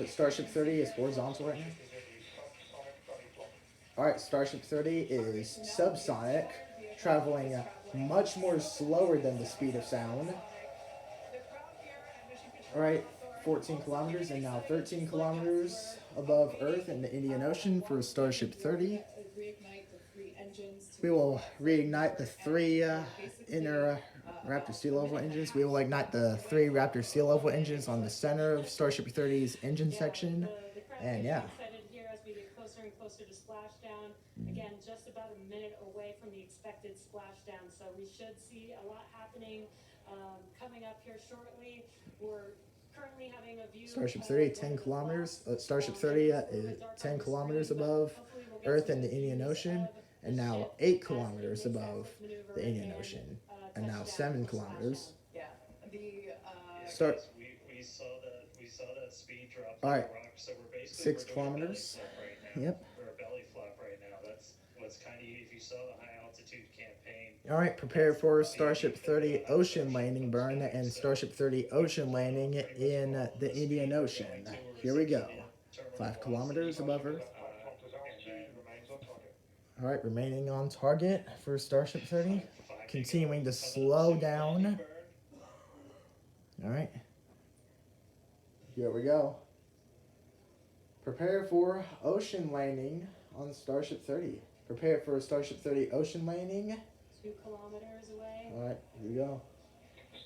Starship 30 is horizontal right now. Is in the subsonic belly flop. Alright, Starship 30 is subsonic, traveling much more slower than the speed of sound. Alright, 14 kilometers and now 13 kilometers above Earth in the Indian Ocean for Starship 30. We will reignite the 3 inner Raptor sea level engines. We will ignite the 3 Raptor sea level engines on the center of Starship 30's engine section. And yeah. Excited here as we get closer and closer to splashdown. Again, just about a minute away from the expected splashdown, so we should see a lot happening coming up here shortly. We're currently having a view. Starship 30, 10 kilometers. Starship 30 is 10 kilometers above Earth in the Indian Ocean, and now 8 kilometers above the Indian Ocean, and now 7 kilometers. Yeah. Start. We saw that speed drop. All right. Rock, so we're basically 6 we're doing a belly kilometers. flop right now. Yep. We're a belly flop right now. That's what's kind of, if you saw the high altitude campaign. All right, prepare for Starship 30 ocean landing burn and Starship 30 ocean landing in the Indian Ocean. Here we go. 5 kilometers above Earth. Helicopter's altitude remains on target. All right, remaining on target for Starship 30. Continuing to slow down. All right. Here we go. Prepare for ocean landing on Starship 30. Prepare for Starship 30 ocean landing. 2 kilometers away. All right, here we go.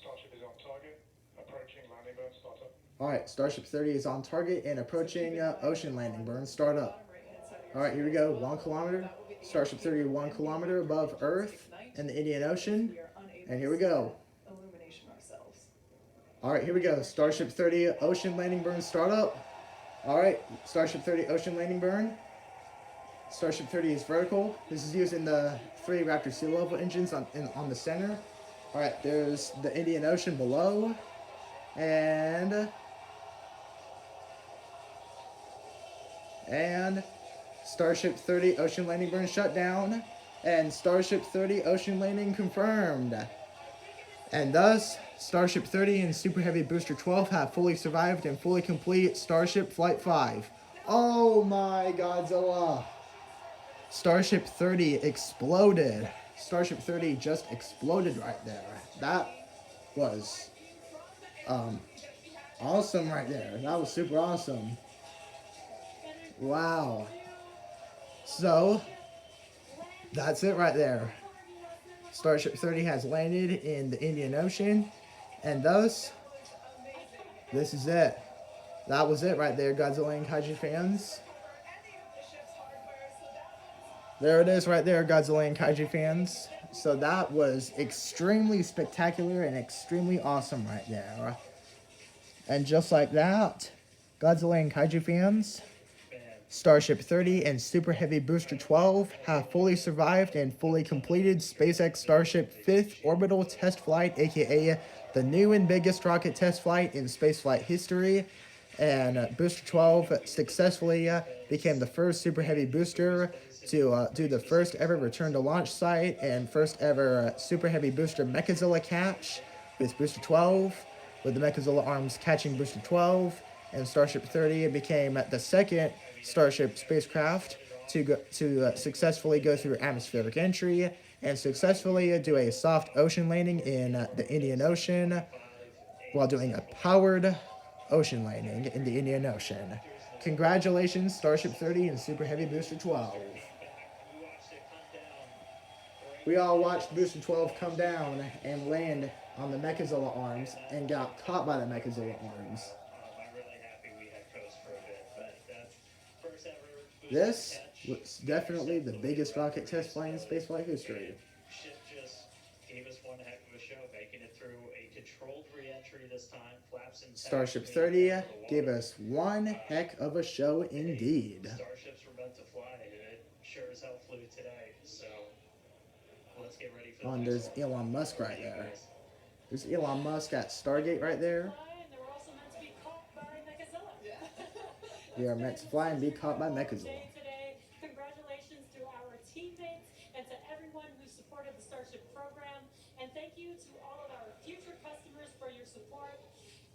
Starship is on target. Approaching landing burn startup. All right, Starship 30 is on target and approaching ocean landing burn startup. All right, here we go. 1 kilometer. Starship 30 1 kilometer above Earth in the Indian Ocean. And here we go. All right, here we go. Starship 30 ocean landing burn startup. All right, Starship 30 ocean landing burn. Starship 30 is vertical. This is using the 3 Raptor sea level engines on the center. All right, there's the Indian Ocean below, and Starship 30 ocean landing burn shut down, and Starship 30 ocean landing confirmed. And thus, Starship 30 and Super Heavy Booster 12 have fully survived and fully complete Starship Flight 5. Oh my Godzilla! Starship 30 exploded. Starship 30 just exploded right there. That was awesome right there. That was super awesome. Wow. So, that's it right there. Starship 30 has landed in the Indian Ocean, and thus, this is it. That was it right there, Godzilla and Kaiju fans. There it is right there, Godzilla and Kaiju fans. So that was extremely spectacular and extremely awesome right there. And just like that, Godzilla and Kaiju fans, Starship 30 and Super Heavy Booster 12 have fully survived and fully completed SpaceX Starship 5th orbital test flight, aka the new and biggest rocket test flight in spaceflight history. And Booster 12 successfully became the first Super Heavy booster to do the first ever return to launch site and first ever Super Heavy booster Mechazilla catch with Booster 12, with the Mechazilla arms catching Booster 12. And Starship 30 became the second Starship spacecraft to successfully go through atmospheric entry and successfully do a soft ocean landing in the Indian Ocean while doing a powered ocean landing in the Indian Ocean. Congratulations, Starship 30 and Super Heavy Booster 12. We all watched Booster 12 come down and land on the Mechazilla arms and got caught by the Mechazilla arms. I'm really happy we had coast for a bit, but that's first ever booster This catch. was definitely the biggest rocket test flight in spaceflight history. Ship just gave us one heck of a show, making it through a controlled re-entry this time. Flaps intact. Starship 30 gave us one heck of a show indeed. Starships were meant to fly, and it sure as hell flew today. So let's get ready for the next There's one. Elon Musk right there. There's Elon Musk at Stargate right there. And they were also meant to be caught by Mechazilla. They are meant to fly and be caught by Mechazilla. Today. Congratulations to our teammates and to everyone who supported the Starship program. And thank you to all of our future customers for your support.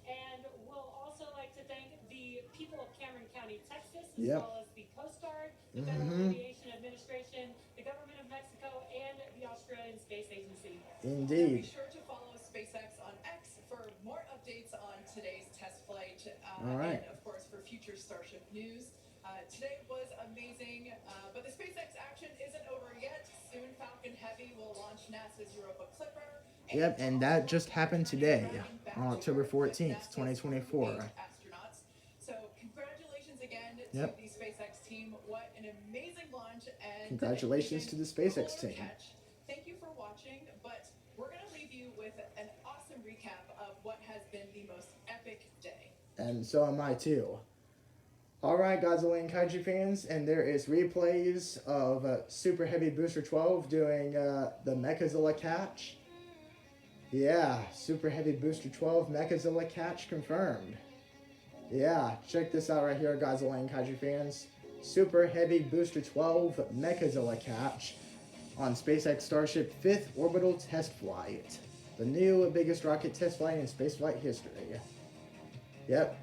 And we'll also like to thank the people of Cameron County, Texas, as well as the Coast Guard, the Federal Aviation Administration, the Government of Mexico, and the Australian Space Agency. Indeed. Be sure to follow SpaceX on X for more updates on today's test flight, All right. and of course for future Starship news. Today was amazing, but the SpaceX action isn't over yet. Soon Falcon Heavy will launch NASA's Europa Clipper. Yep, and that just happened today, on October 14th, 2024. Astronauts. So congratulations again to Yep. the SpaceX team. What an amazing launch, and Congratulations to the SpaceX cooler team. catch. Thank you for watching, but we're going to leave you with an awesome recap of what has been the most epic day. And so am I too. Alright, Godzilla and Kaiju fans, and there is replays of Super Heavy Booster 12 doing the Mechazilla catch. Yeah, Super Heavy Booster 12 Mechazilla catch confirmed. Yeah, check this out right here, Godzilla and Kaiju fans. Super Heavy Booster 12 Mechazilla catch on SpaceX Starship 5th orbital test flight. The new biggest rocket test flight in spaceflight history. Yep.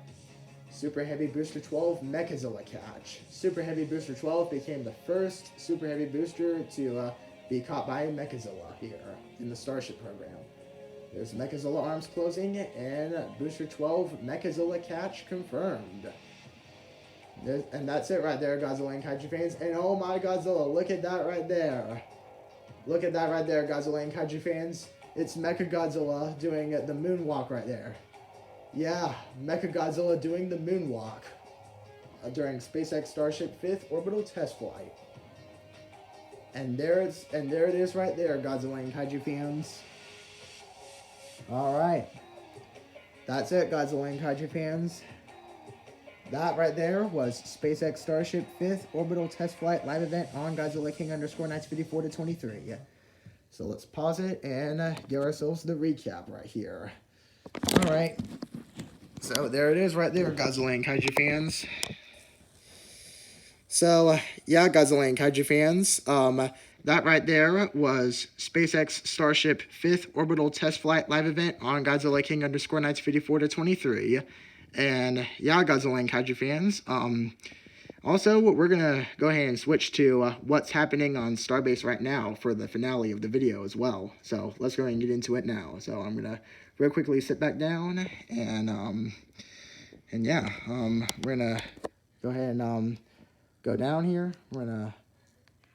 Super Heavy Booster 12 Mechazilla catch. Super Heavy Booster 12 became the first Super Heavy booster to be caught by Mechazilla here in the Starship program. There's Mechazilla arms closing and Booster 12 Mechazilla catch confirmed. And that's it right there, Godzilla and Kaiju fans. And oh my Godzilla, look at that right there. Look at that right there, Godzilla and Kaiju fans. It's Mechagodzilla doing the moonwalk right there. Yeah, Mechagodzilla doing the moonwalk during SpaceX Starship 5th orbital test flight. And there it is right there, Godzilla and Kaiju fans. Alright. That's it, Godzilla and Kaiju fans. that right there was SpaceX Starship 5th Orbital Test Flight live event on Godzilla King underscore 1954 to 23. So let's pause it and give ourselves the recap right here. All right. So there it is right there, Godzilla and Kaiju fans. So, yeah, Godzilla and Kaiju fans, that right there was SpaceX Starship 5th Orbital Test Flight live event on Godzilla King underscore 1954 to 23. And, yeah, Godzilla and Kaiju fans, also, we're going to go ahead and switch to what's happening on Starbase right now for the finale of the video as well. So, let's go ahead and get into it now. So, I'm going to real quickly sit back down and yeah, we're going to go ahead and go down here. We're gonna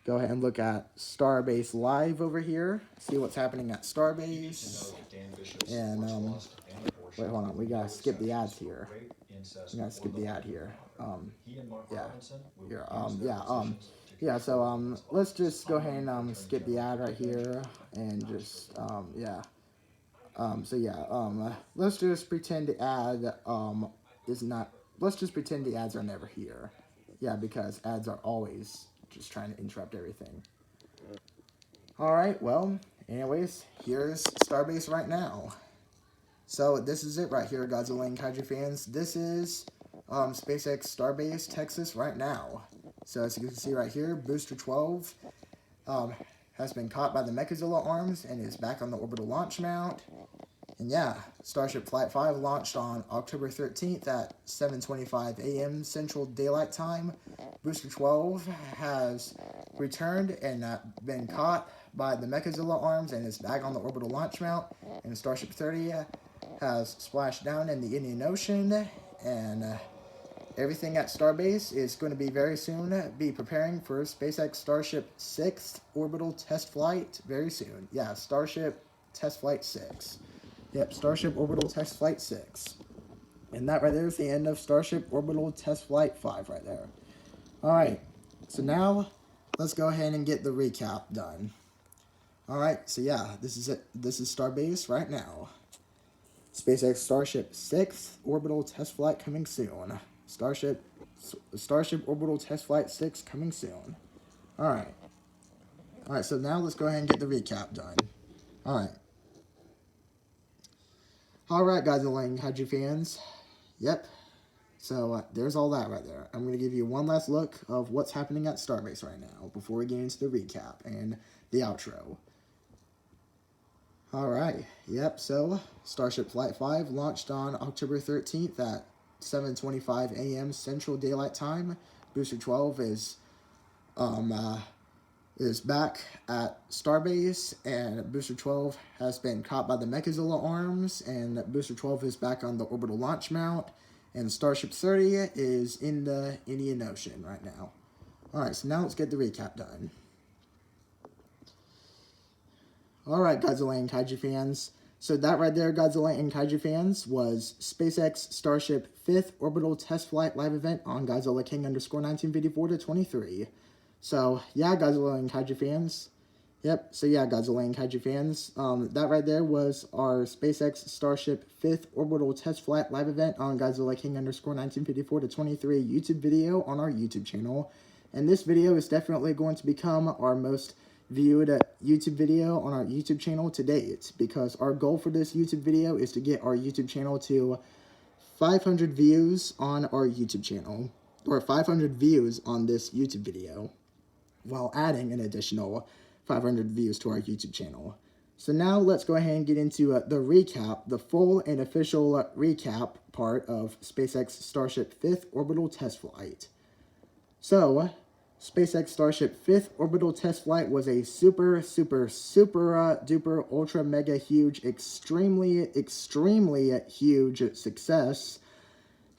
go ahead and look at Starbase Live over here, see what's happening at Starbase. And wait, hold on, we gotta skip the ads here. We gotta skip the ad here. Yeah, so let's just go ahead and skip the ad right here and just let's just pretend the ad is not, let's just pretend the ads are never here. Yeah, because ads are always just trying to interrupt everything. Alright, well, anyways, here's Starbase right now. So this is it right here, Godzilla and Kaiju fans. This is SpaceX Starbase, Texas right now. So as you can see right here, Booster 12 has been caught by the Mechazilla arms and is back on the orbital launch mount. And yeah, Starship Flight 5 launched on October 13th at 7:25 a.m. Central Daylight Time. Booster 12 has returned and been caught by the Mechazilla arms and is back on the orbital launch mount. And Starship 30 has splashed down in the Indian Ocean. And everything at Starbase is going to be very soon be preparing for SpaceX Starship 6th orbital test flight very soon. Yeah, Starship Test Flight 6. Yep, Starship Orbital Test Flight 6. And that right there is the end of Starship Orbital Test Flight 5 right there. Alright, so now let's go ahead and get the recap done. Alright, so yeah, this is it. This is Starbase right now. SpaceX Starship 6th Orbital Test Flight coming soon. Starship Orbital Test Flight 6 coming soon. Alright. Alright, so now let's go ahead and get the recap done. Alright. Alright, Godzilla and Kaiju fans. Yep. So, there's all that right there. I'm going to give you one last look of what's happening at Starbase right now before we get into the recap and the outro. Alright. Yep, so Starship Flight 5 launched on October 13th at 7:25 a.m. Central Daylight Time. Booster 12 is back at Starbase, and Booster 12 has been caught by the Mechazilla arms, and Booster 12 is back on the orbital launch mount, and Starship 30 is in the Indian Ocean right now. Alright, so now let's get the recap done. Alright, Godzilla and Kaiju fans. So that right there, Godzilla and Kaiju fans, was SpaceX Starship 5th Orbital Test Flight live event on Godzilla King underscore 1954 to 23. So, yeah, Godzilla and Kaiju fans. Yep, so yeah, Godzilla and Kaiju fans. That right there was our SpaceX Starship 5th Orbital Test Flight live event on Godzilla King underscore 1954 to 23 YouTube video on our YouTube channel. And this video is definitely going to become our most viewed YouTube video on our YouTube channel to date, because our goal for this YouTube video is to get our YouTube channel to 500 views on our YouTube channel, or 500 views on this YouTube video, while adding an additional 500 views to our YouTube channel. So now let's go ahead and get into the recap, the full and official recap part of SpaceX Starship 5th Orbital Test Flight. So, SpaceX Starship 5th Orbital Test Flight was a super duper ultra mega huge, extremely huge success,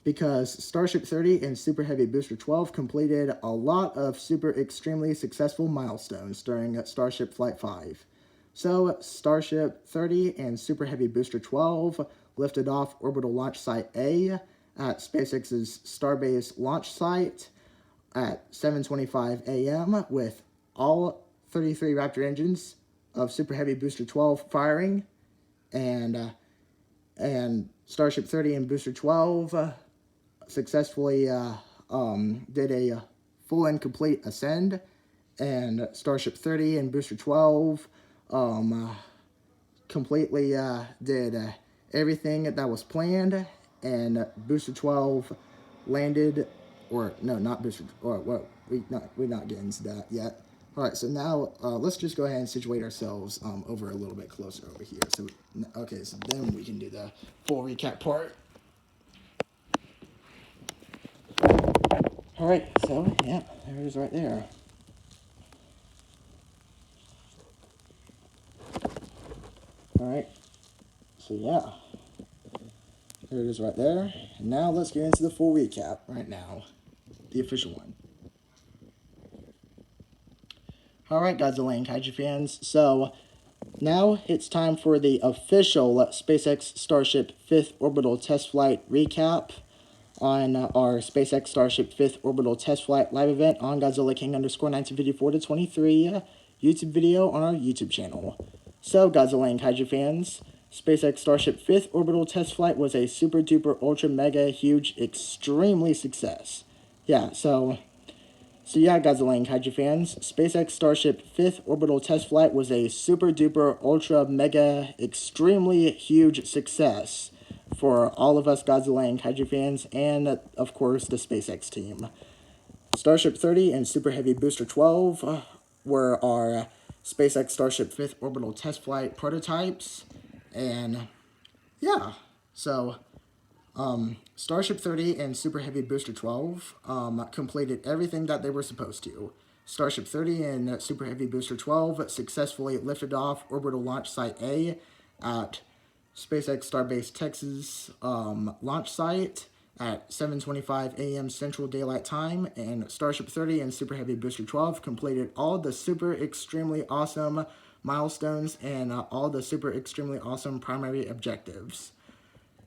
because Starship 30 and Super Heavy Booster 12 completed a lot of super extremely successful milestones during Starship Flight 5. So, Starship 30 and Super Heavy Booster 12 lifted off Orbital Launch Site A at SpaceX's Starbase launch site at 7:25 a.m. with all 33 Raptor engines of Super Heavy Booster 12 firing, and Starship 30 and Booster 12 successfully did a full and complete ascend, and Starship 30 and Booster 12 completely did everything that was planned, and Booster 12 landed, or no, not Booster, or well, we're not getting to that yet. All right, so now let's just go ahead and situate ourselves over a little bit closer over here. So, okay, so then we can do the full recap part. All right, so yeah, there it is right there. All right, so yeah, there it is right there. And now let's get into the full recap right now, the official one. All right, Godzilla and Kaiju fans. So now it's time for the official SpaceX Starship 5th Orbital Test Flight recap on our SpaceX Starship 5th Orbital Test Flight live event on Godzilla King _1954 to 23 YouTube video on our YouTube channel. So, Godzilla and Kaiju fans, SpaceX Starship 5th Orbital Test Flight was a super duper ultra mega huge extremely success. Yeah, so yeah, Godzilla and Kaiju fans, SpaceX Starship 5th Orbital Test Flight was a super duper ultra mega extremely huge success for all of us Godzilla and Kaiju fans, and of course the SpaceX team. Starship 30 and Super Heavy Booster 12 were our SpaceX Starship 5th Orbital Test Flight prototypes, and yeah, so Starship 30 and Super Heavy Booster 12 completed everything that they were supposed to. Starship 30 and Super Heavy Booster 12 successfully lifted off Orbital Launch Site A at SpaceX Starbase Texas launch site at 7:25 a.m. Central Daylight Time, and Starship 30 and Super Heavy Booster 12 completed all the super extremely awesome milestones and all the super extremely awesome primary objectives.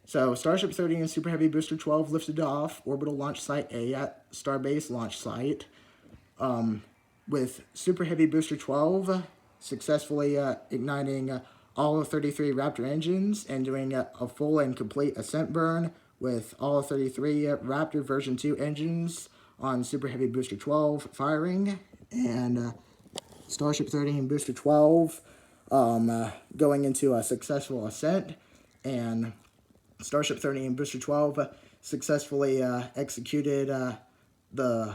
So Starship 30 and Super Heavy Booster 12 lifted off Orbital Launch Site A at Starbase Launch Site, with Super Heavy Booster 12 successfully igniting all 33 Raptor engines and doing a full and complete ascent burn with all 33 Raptor version 2 engines on Super Heavy Booster 12 firing, and Starship 30 and Booster 12 going into a successful ascent, and Starship 30 and Booster 12 successfully executed the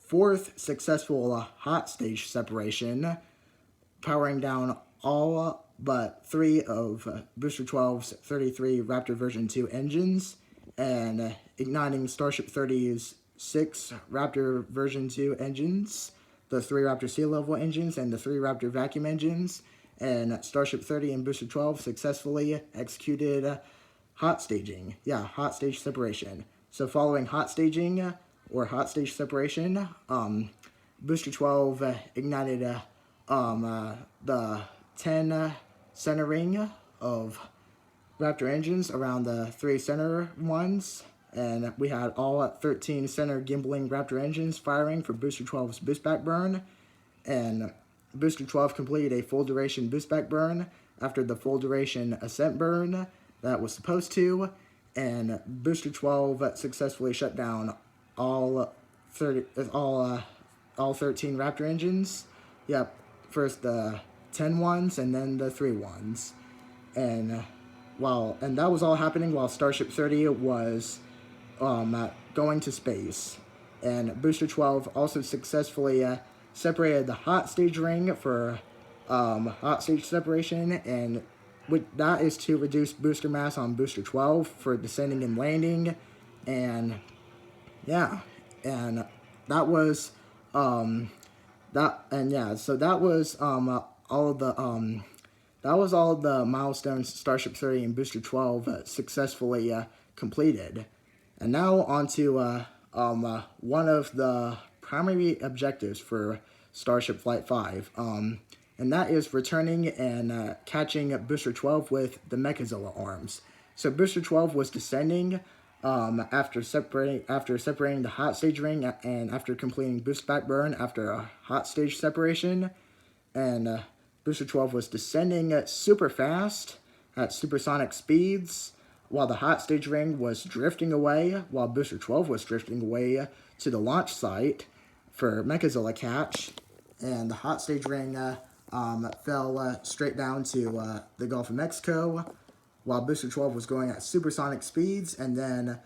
4th successful hot stage separation, powering down all but 3 of Booster 12's 33 Raptor version 2 engines, and igniting Starship 30's 6 Raptor version 2 engines, the 3 Raptor sea level engines, and the 3 Raptor vacuum engines, and Starship 30 and Booster 12 successfully executed hot staging. Yeah, hot stage separation. So following hot staging, or hot stage separation, Booster 12 ignited the 10 centering of Raptor engines around the 3 center ones, and we had all 13 center gimbaling Raptor engines firing for Booster 12's boost back burn, and Booster 12 completed a full duration boost back burn after the full duration ascent burn that was supposed to, and Booster 12 successfully shut down all 13 Raptor engines. Yep, first the 10 ones and then the 3 ones, and that was all happening while Starship 30 was going to space, and Booster 12 also successfully separated the hot stage ring for hot stage separation, and that is to reduce booster mass on Booster 12 for descending and landing, and yeah, and that was so that was all of the that was all of the milestones Starship 30 and Booster 12 successfully completed. And now on to one of the primary objectives for Starship Flight 5, and that is returning and catching Booster 12 with the Mechazilla arms. So Booster 12 was descending after separating the hot stage ring and after completing boost back burn after a hot stage separation, and Booster 12 was descending super fast at supersonic speeds while the hot stage ring was drifting away, while Booster 12 was drifting away to the launch site for Mechazilla catch, and the hot stage ring fell straight down to the Gulf of Mexico, while Booster 12 was going at supersonic speeds, and then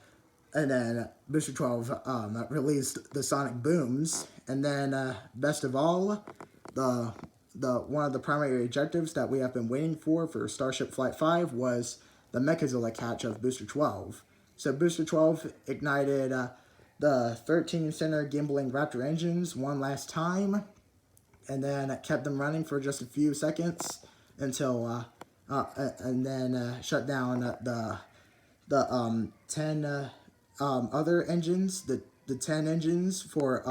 Booster 12 released the sonic booms, and then best of all, the one of the primary objectives that we have been waiting for Starship Flight 5 was the Mechazilla catch of Booster 12. So Booster 12 ignited the 13 center gimbaling Raptor engines one last time, and then kept them running for just a few seconds until and then shut down the 10 other engines, the 10 engines for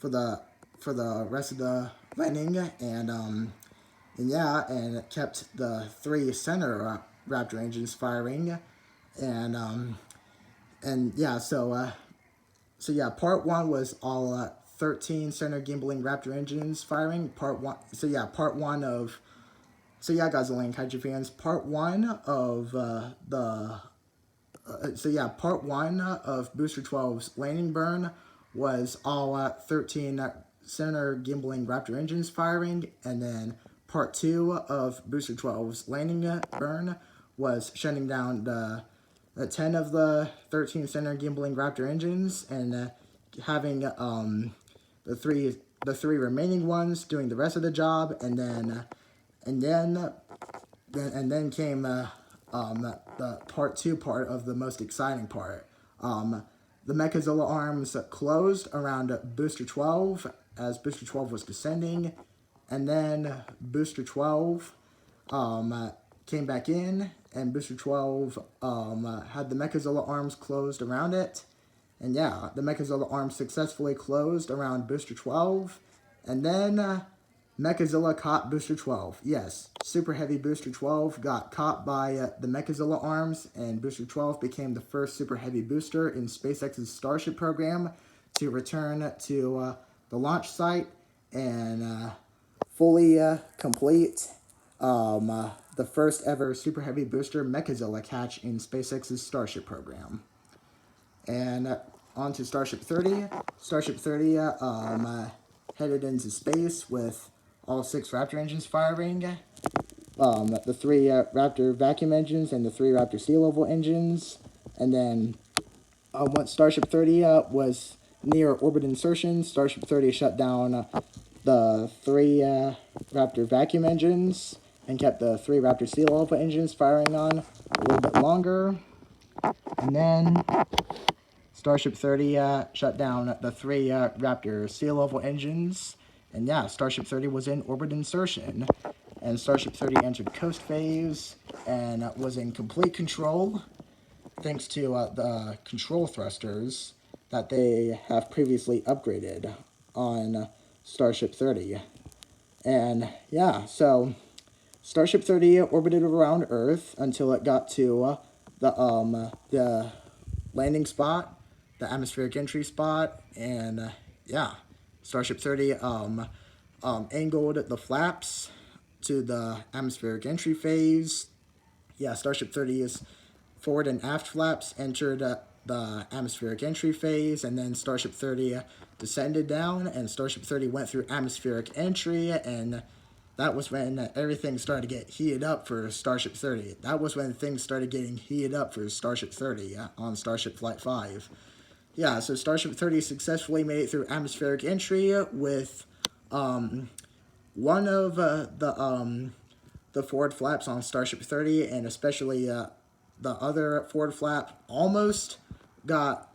the rest of the landing, and kept the 3 center Raptor engines firing, and part 1 was all 13 center gimbaling Raptor engines firing. Part 1 of Godzilla and Kaiju Fans, part 1 of part 1 of Booster 12's landing burn was all 13 center gimbaling Raptor engines firing, and then part 2 of Booster 12's landing burn was shutting down the 10 of the 13 center gimbaling Raptor engines, and having the three remaining ones doing the rest of the job, and then came the part 2 part of the most exciting part. The Mechazilla arms closed around Booster 12 as Booster 12 was descending, and then Booster 12 came back in, and Booster 12 had the Mechazilla arms closed around it. And yeah, the Mechazilla arms successfully closed around Booster 12, and then Mechazilla caught Booster 12. Yes, Super Heavy Booster 12 got caught by the Mechazilla arms, and Booster 12 became the first Super Heavy booster in SpaceX's Starship program to return to the launch site and fully complete the first ever Super Heavy booster Mechazilla catch in SpaceX's Starship program. And on to Starship 30. Starship 30 headed into space with all 6 Raptor engines firing, the 3 Raptor vacuum engines and the 3 Raptor sea level engines. And then once Starship 30 was near orbit insertion, Starship 30 shut down the 3 Raptor vacuum engines and kept the 3 Raptor sea level engines firing on a little bit longer. And then Starship 30 shut down the 3 Raptor sea level engines, and yeah, Starship 30 was in orbit insertion, and Starship 30 entered coast phase and was in complete control thanks to the control thrusters that they have previously upgraded on Starship 30. And yeah, so Starship 30 orbited around Earth until it got to the landing spot, the atmospheric entry spot, and yeah, Starship 30 angled the flaps to the atmospheric entry phase. Yeah, Starship 30's forward and aft flaps entered the atmospheric entry phase, and then Starship 30 descended down, and Starship 30 went through atmospheric entry, and that was when everything started to get heated up for Starship 30. That was when things started getting heated up for Starship 30 on Starship Flight 5. Yeah, so Starship 30 successfully made it through atmospheric entry with one of the forward flaps on Starship 30, and especially the other forward flap, almost got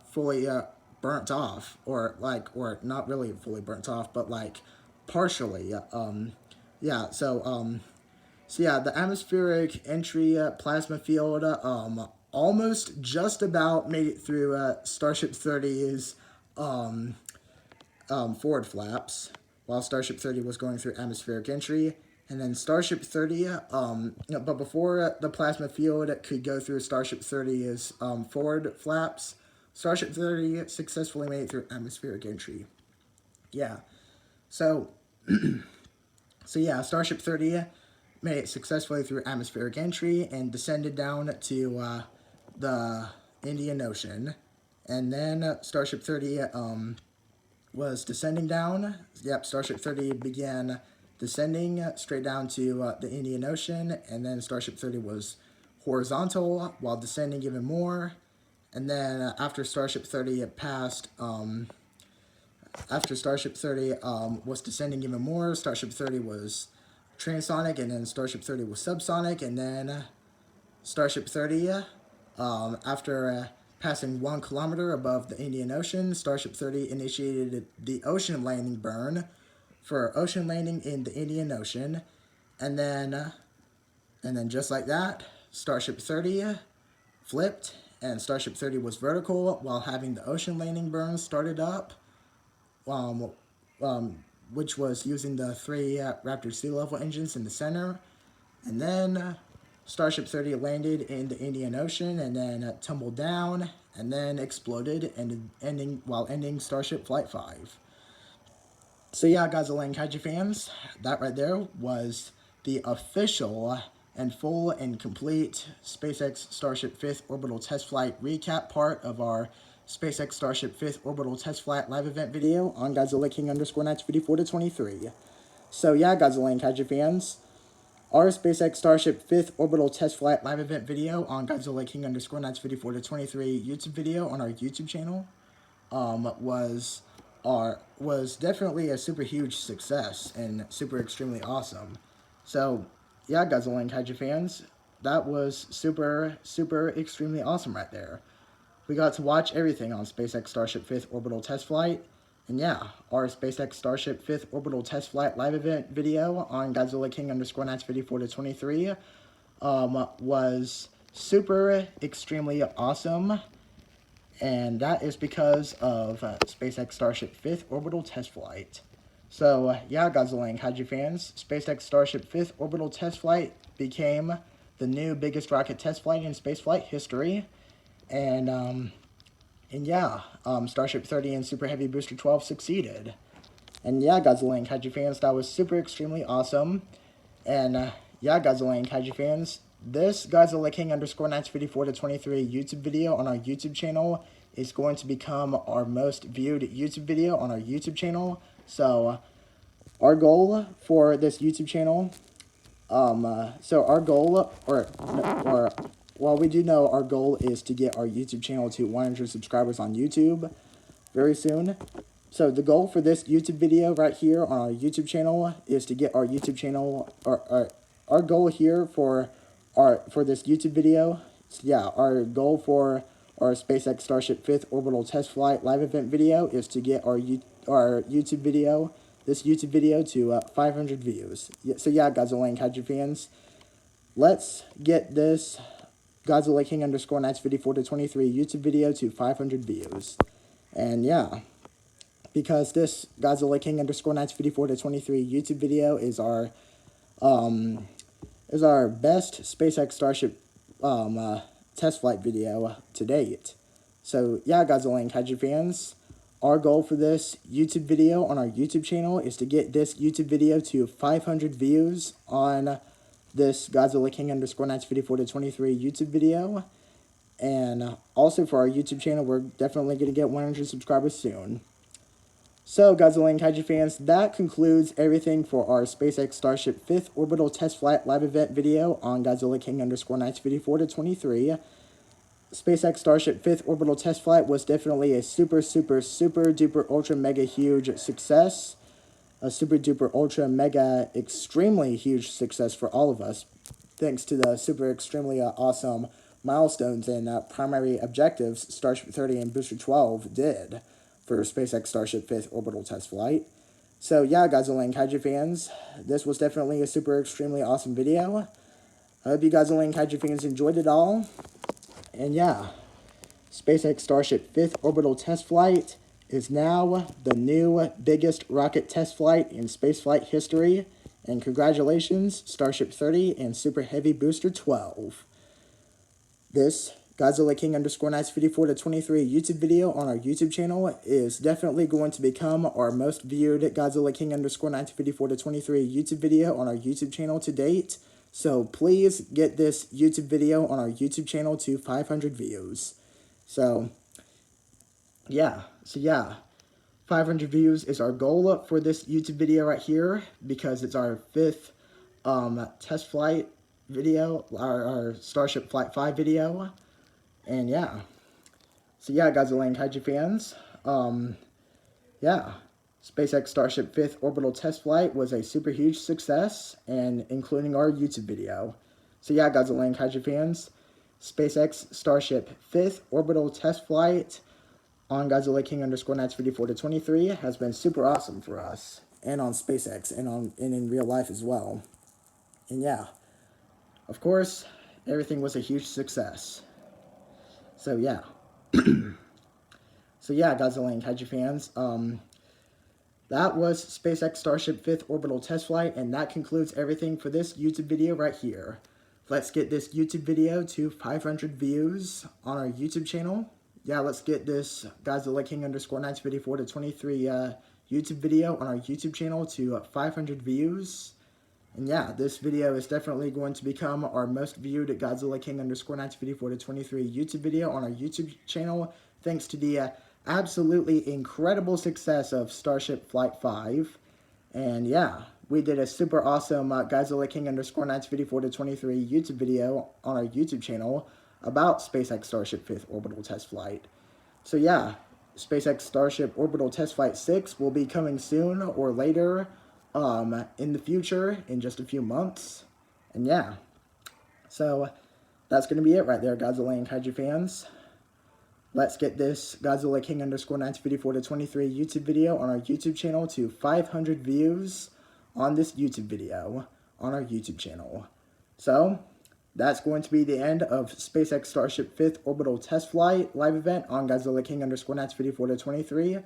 fully burnt off, or not really fully burnt off, but partially. The atmospheric entry plasma field almost just about made it through Starship 30's forward flaps while Starship 30 was going through atmospheric entry. And then Starship 30, but before the plasma field could go through Starship 30's forward flaps, Starship 30 successfully made it through atmospheric entry. Yeah. So Starship 30 made it successfully through atmospheric entry and descended down to the Indian Ocean. And then Starship 30 was descending down. Yep, Starship 30 began descending straight down to the Indian Ocean, and then Starship 30 was horizontal while descending even more. And then after Starship 30 passed, after Starship 30 was descending even more, Starship 30 was transonic, and then Starship 30 was subsonic, and then Starship 30, after passing 1 kilometer above the Indian Ocean, Starship 30 initiated the ocean landing burn for ocean landing in the Indian Ocean, and then just like that, Starship 30 flipped, and Starship 30 was vertical while having the ocean landing burn started up, which was using the 3 Raptor sea level engines in the center, and then Starship 30 landed in the Indian Ocean and then tumbled down and then exploded, and ending Starship Flight 5. So yeah, Godzilla and Kaiju fans, that right there was the official and full and complete SpaceX Starship 5th Orbital Test Flight recap part of our SpaceX Starship 5th Orbital Test Flight live event video on Godzilla King_Nights 54-23. So yeah, Godzilla and Kaiju fans, our SpaceX Starship 5th Orbital Test Flight live event video on Godzilla King_Nights 54-23 YouTube video on our YouTube channel was definitely a super huge success and super extremely awesome. So yeah, Godzilla and Kaiju fans, that was super extremely awesome right there. We got to watch everything on SpaceX Starship 5th Orbital Test Flight. And yeah, our SpaceX Starship 5th Orbital Test Flight live event video on Godzilla King_Nights 54-23 was super extremely awesome. And that is because of SpaceX Starship 5th Orbital Test Flight. So yeah, Godzilla and Kaiju fans, SpaceX Starship 5th Orbital Test Flight became the new biggest rocket test flight in spaceflight history. And yeah, Starship 30 and Super Heavy Booster 12 succeeded. And yeah, Godzilla and Kaiju fans, that was super extremely awesome. And yeah, Godzilla and Kaiju fans, this Godzilla King_Nights 54-23 YouTube video on our YouTube channel is going to become our most viewed YouTube video on our YouTube channel. So our goal for this YouTube channel, well, we do know our goal is to get our YouTube channel to 100 subscribers on YouTube very soon. So the goal for this YouTube video right here on our YouTube channel is to get our YouTube channel, our goal here for this YouTube video, yeah, our goal for our SpaceX Starship 5th Orbital Test Flight live event video is to get our YouTube video, this YouTube video, to 500 views. So yeah, Godzilla and Kaiju fans, let's get this Godzilla King_Nights 54-23 YouTube video to 500 views. And yeah, because this Godzilla King_Nights 54-23 YouTube video is our best SpaceX Starship test flight video to date. So yeah, Godzilla and Kaiju fans, our goal for this YouTube video on our YouTube channel is to get this YouTube video to 500 views on this Godzilla King_Nights 54-23 YouTube video. And also for our YouTube channel, we're definitely going to get 100 subscribers soon. So, Godzilla and Kaiju fans, that concludes everything for our SpaceX Starship 5th Orbital Test Flight live event video on Godzilla King_Nights 54-23. SpaceX Starship 5th Orbital Test Flight was definitely a super duper ultra mega huge success. A super duper ultra mega extremely huge success for all of us, thanks to the super extremely awesome milestones and primary objectives Starship 30 and Booster 12 did for SpaceX Starship 5th Orbital Test Flight. So yeah, Godzilla and Kaiju fans, this was definitely a super extremely awesome video. I hope you Godzilla and Kaiju fans enjoyed it all. And yeah, SpaceX Starship 5th Orbital Test Flight is now the new biggest rocket test flight in spaceflight history. And congratulations, Starship 30 and Super Heavy Booster 12. This Godzilla King_Nights 54-23 YouTube video on our YouTube channel is definitely going to become our most viewed Godzilla King_Nights 54-23 YouTube video on our YouTube channel to date. So please get this YouTube video on our YouTube channel to 500 views. So yeah, 500 views is our goal for this YouTube video right here, because it's our 5th test flight video, our Starship Flight 5 video. And yeah, so yeah, Godzilla and Kaiju fans, yeah, SpaceX Starship 5th orbital test flight was a super huge success, and including our YouTube video. So yeah, Godzilla and Kaiju fans, SpaceX Starship 5th orbital test flight on Godzilla King _Nights 54 to 23 has been super awesome for us, and on SpaceX, and in real life as well. And yeah, of course, everything was a huge success. So yeah. So yeah, Godzilla and Kaiju fans, that was SpaceX Starship 5th orbital test flight, and that concludes everything for this YouTube video right here. Let's get this YouTube video to 500 views on our YouTube channel. Yeah, let's get this Godzilla King _Nights 54 to 23 YouTube video on our YouTube channel to 500 views. And yeah, this video is definitely going to become our most viewed Godzilla King _Nights 54 to 23 YouTube video on our YouTube channel, thanks to the absolutely incredible success of Starship Flight 5. And yeah, we did a super awesome Godzilla King _Nights 54 to 23 YouTube video on our YouTube channel about SpaceX Starship 5th orbital test flight. So yeah, SpaceX Starship orbital test flight 6 will be coming soon or later in the future, in just a few months. And yeah, so that's going to be it right there, Godzilla and Kaiju fans. Let's get this Godzilla King _Nights 54 to 23 YouTube video on our YouTube channel to 500 views on this YouTube video on our YouTube channel. So that's going to be the end of SpaceX Starship 5th orbital test flight live event on Godzilla King _Nights 54 to 23.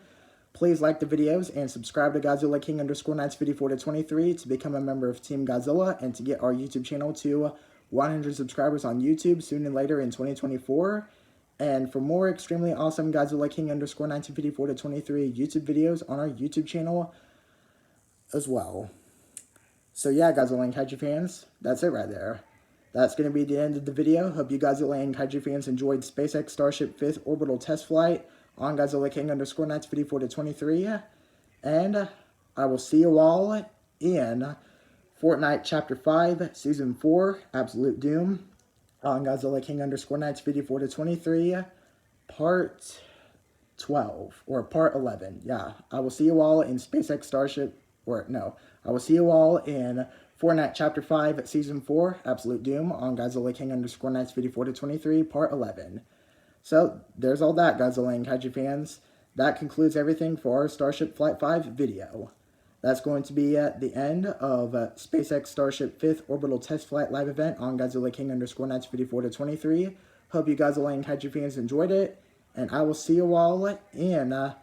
Please like the videos and subscribe to Godzilla King _Nights 54 to 23 to become a member of Team Godzilla and to get our YouTube channel to 100 subscribers on YouTube soon and later in 2024. And for more extremely awesome Godzilla King _Nights 54 to 23 YouTube videos on our YouTube channel as well. So yeah, Godzilla and Kaiju fans, that's it right there. That's going to be the end of the video. Hope you Godzilla and Kaiju fans enjoyed SpaceX Starship 5th orbital test flight on Godzilla King _Nights 54 to 23. And I will see you all in Fortnite Chapter 5, Season 4, Absolute Doom, on Godzilla King _Nights 54 to 23, Part 12, or Part 11. Yeah, I will see you all in SpaceX Starship, or no, I will see you all in Fortnite Chapter 5, Season 4, Absolute Doom, on Godzilla King _Nights 54 to 23, Part 11. So, there's all that, Godzilla and Kaiju fans. That concludes everything for our Starship Flight 5 video. That's going to be the end of SpaceX Starship 5th orbital test flight live event on Godzilla King _Nights 54 to 23. Hope you Godzilla and Kaiju fans enjoyed it, and I will see you all in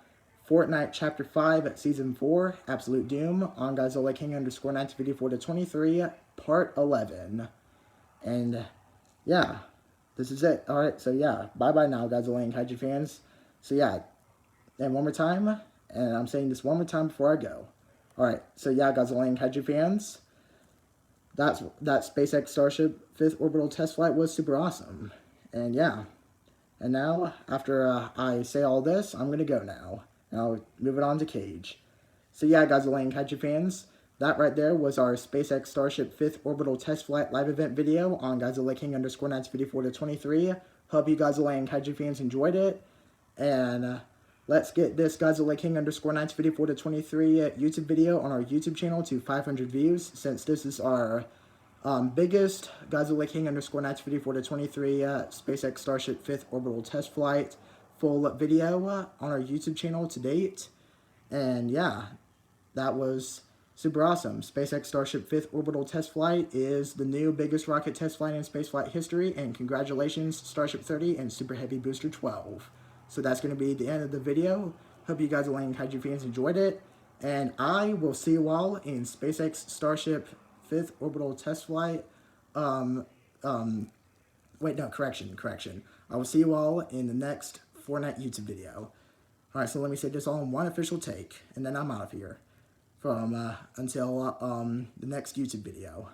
Fortnite Chapter 5, Season 4, Absolute Doom, on Godzilla King _Nights 54 to 23, Part 11. And yeah, this is it. Alright, so yeah, bye-bye now, Godzilla and Kaiju fans. So yeah, and one more time, and I'm saying this one more time before I go. Alright, so yeah, Godzilla and Kaiju fans, that SpaceX Starship 5th orbital test flight was super awesome. And yeah, and now, after I say all this, I'm going to go now. And I'll move it on to Cage. So yeah, Godzilla and Kaiju fans, that right there was our SpaceX Starship 5th orbital test flight live event video on Godzilla King _Nights 54 to 23. Hope you Godzilla and Kaiju fans enjoyed it. And let's get this Godzilla King _Nights 54 to 23 YouTube video on our YouTube channel to 500 views, since this is our biggest Godzilla King _Nights 54 to 23 SpaceX Starship 5th orbital test flight full video on our YouTube channel to date. And yeah, that was super awesome. SpaceX Starship 5th orbital test flight is the new biggest rocket test flight in spaceflight history, and congratulations Starship 30 and Super Heavy Booster 12. So that's going to be the end of the video. Hope you guys and Kaiju fans enjoyed it, and I will see you all in SpaceX Starship 5th orbital test flight. Wait, no, correction. I will see you all in the next Fortnite YouTube video. Alright, so let me say this all in one official take, and then I'm out of here from until the next YouTube video.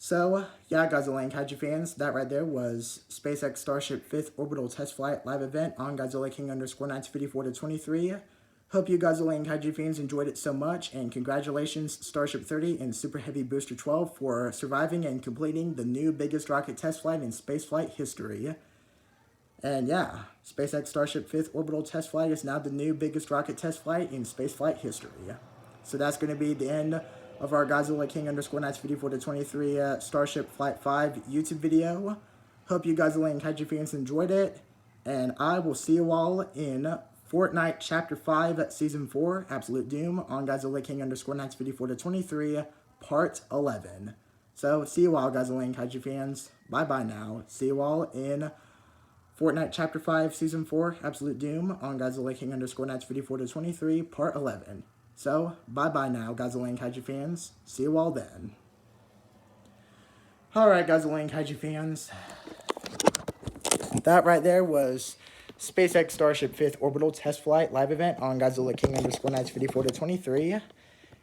So, yeah, Godzilla and Kaiju fans, that right there was SpaceX Starship 5th Orbital Test Flight live event on Godzilla King underscore 954 to 23. Hope you Godzilla and Kaiju fans enjoyed it so much, and congratulations Starship 30 and Super Heavy Booster 12 for surviving and completing the new biggest rocket test flight in spaceflight history. And yeah, SpaceX Starship 5th Orbital Test Flight is now the new biggest rocket test flight in spaceflight history. So that's going to be the end of our Godzilla King underscore 954 to 23 Starship Flight 5 YouTube video. Hope you Godzilla and Kaiju fans enjoyed it. And I will see you all in Fortnite Chapter 5 Season 4 Absolute Doom on Godzilla King underscore 954 to 23 Part 11. So see you all Godzilla and Kaiju fans. Bye bye now. See you all in Fortnite Chapter 5 Season 4 Absolute Doom on Godzilla King underscore 954 to 23 Part 11. So, bye-bye now, Godzilla and Kaiju fans. See you all then. Alright, Godzilla and Kaiju fans. That right there was SpaceX Starship 5th Orbital Test Flight live event on Godzilla King underscore 954 to 23.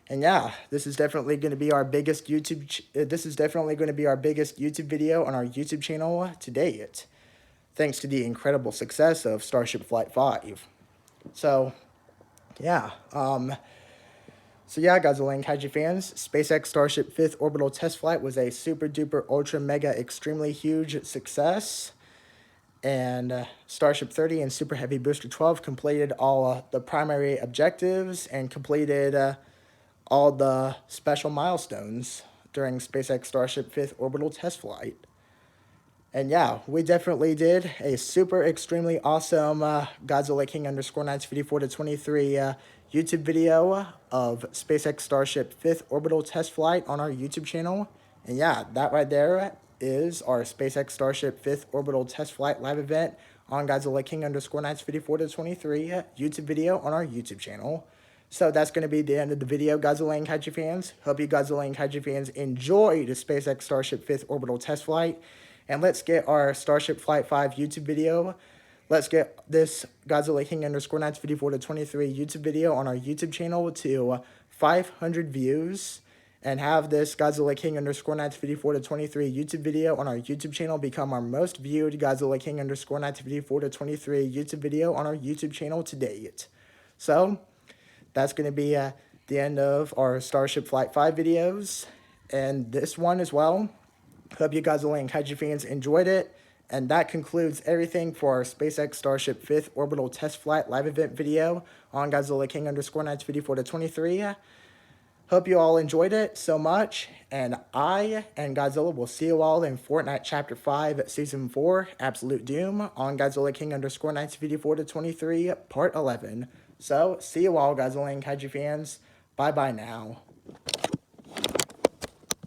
And yeah, this is definitely going to be our biggest YouTube video on our YouTube channel to date, thanks to the incredible success of Starship Flight 5. So, yeah, Godzilla and Kaiju fans, SpaceX Starship 5th Orbital Test Flight was a super duper ultra mega extremely huge success. And Starship 30 and Super Heavy Booster 12 completed all the primary objectives and completed all the special milestones during SpaceX Starship 5th Orbital Test Flight. And yeah, we definitely did a super extremely awesome Godzilla King underscore 954 to 23 YouTube video of SpaceX Starship 5th Orbital Test Flight on our YouTube channel. And yeah, that right there is our SpaceX Starship 5th Orbital Test Flight live event on Godzilla King underscore 954 to 23 YouTube video on our YouTube channel. So that's going to be the end of the video, Godzilla and Kaiju fans. Hope you Godzilla and Kaiju fans enjoyed the SpaceX Starship 5th Orbital Test Flight. And let's get our Starship Flight 5 YouTube video. Let's get this Godzilla King underscore 954 to 23 YouTube video on our YouTube channel to 500 views. And have this Godzilla King underscore 954 to 23 YouTube video on our YouTube channel become our most viewed Godzilla King underscore 954 to 23 YouTube video on our YouTube channel to date. So, that's going to be the end of our Starship Flight 5 videos. And this one as well. Hope you Godzilla and Kaiju fans enjoyed it. And that concludes everything for our SpaceX Starship 5th Orbital Test Flight live event video on Godzilla King underscore 954 to 23. Hope you all enjoyed it so much. And I and Godzilla will see you all in Fortnite Chapter 5 Season 4 Absolute Doom on Godzilla King underscore 954 to 23 Part 11. So, see you all Godzilla and Kaiju fans. Bye-bye now.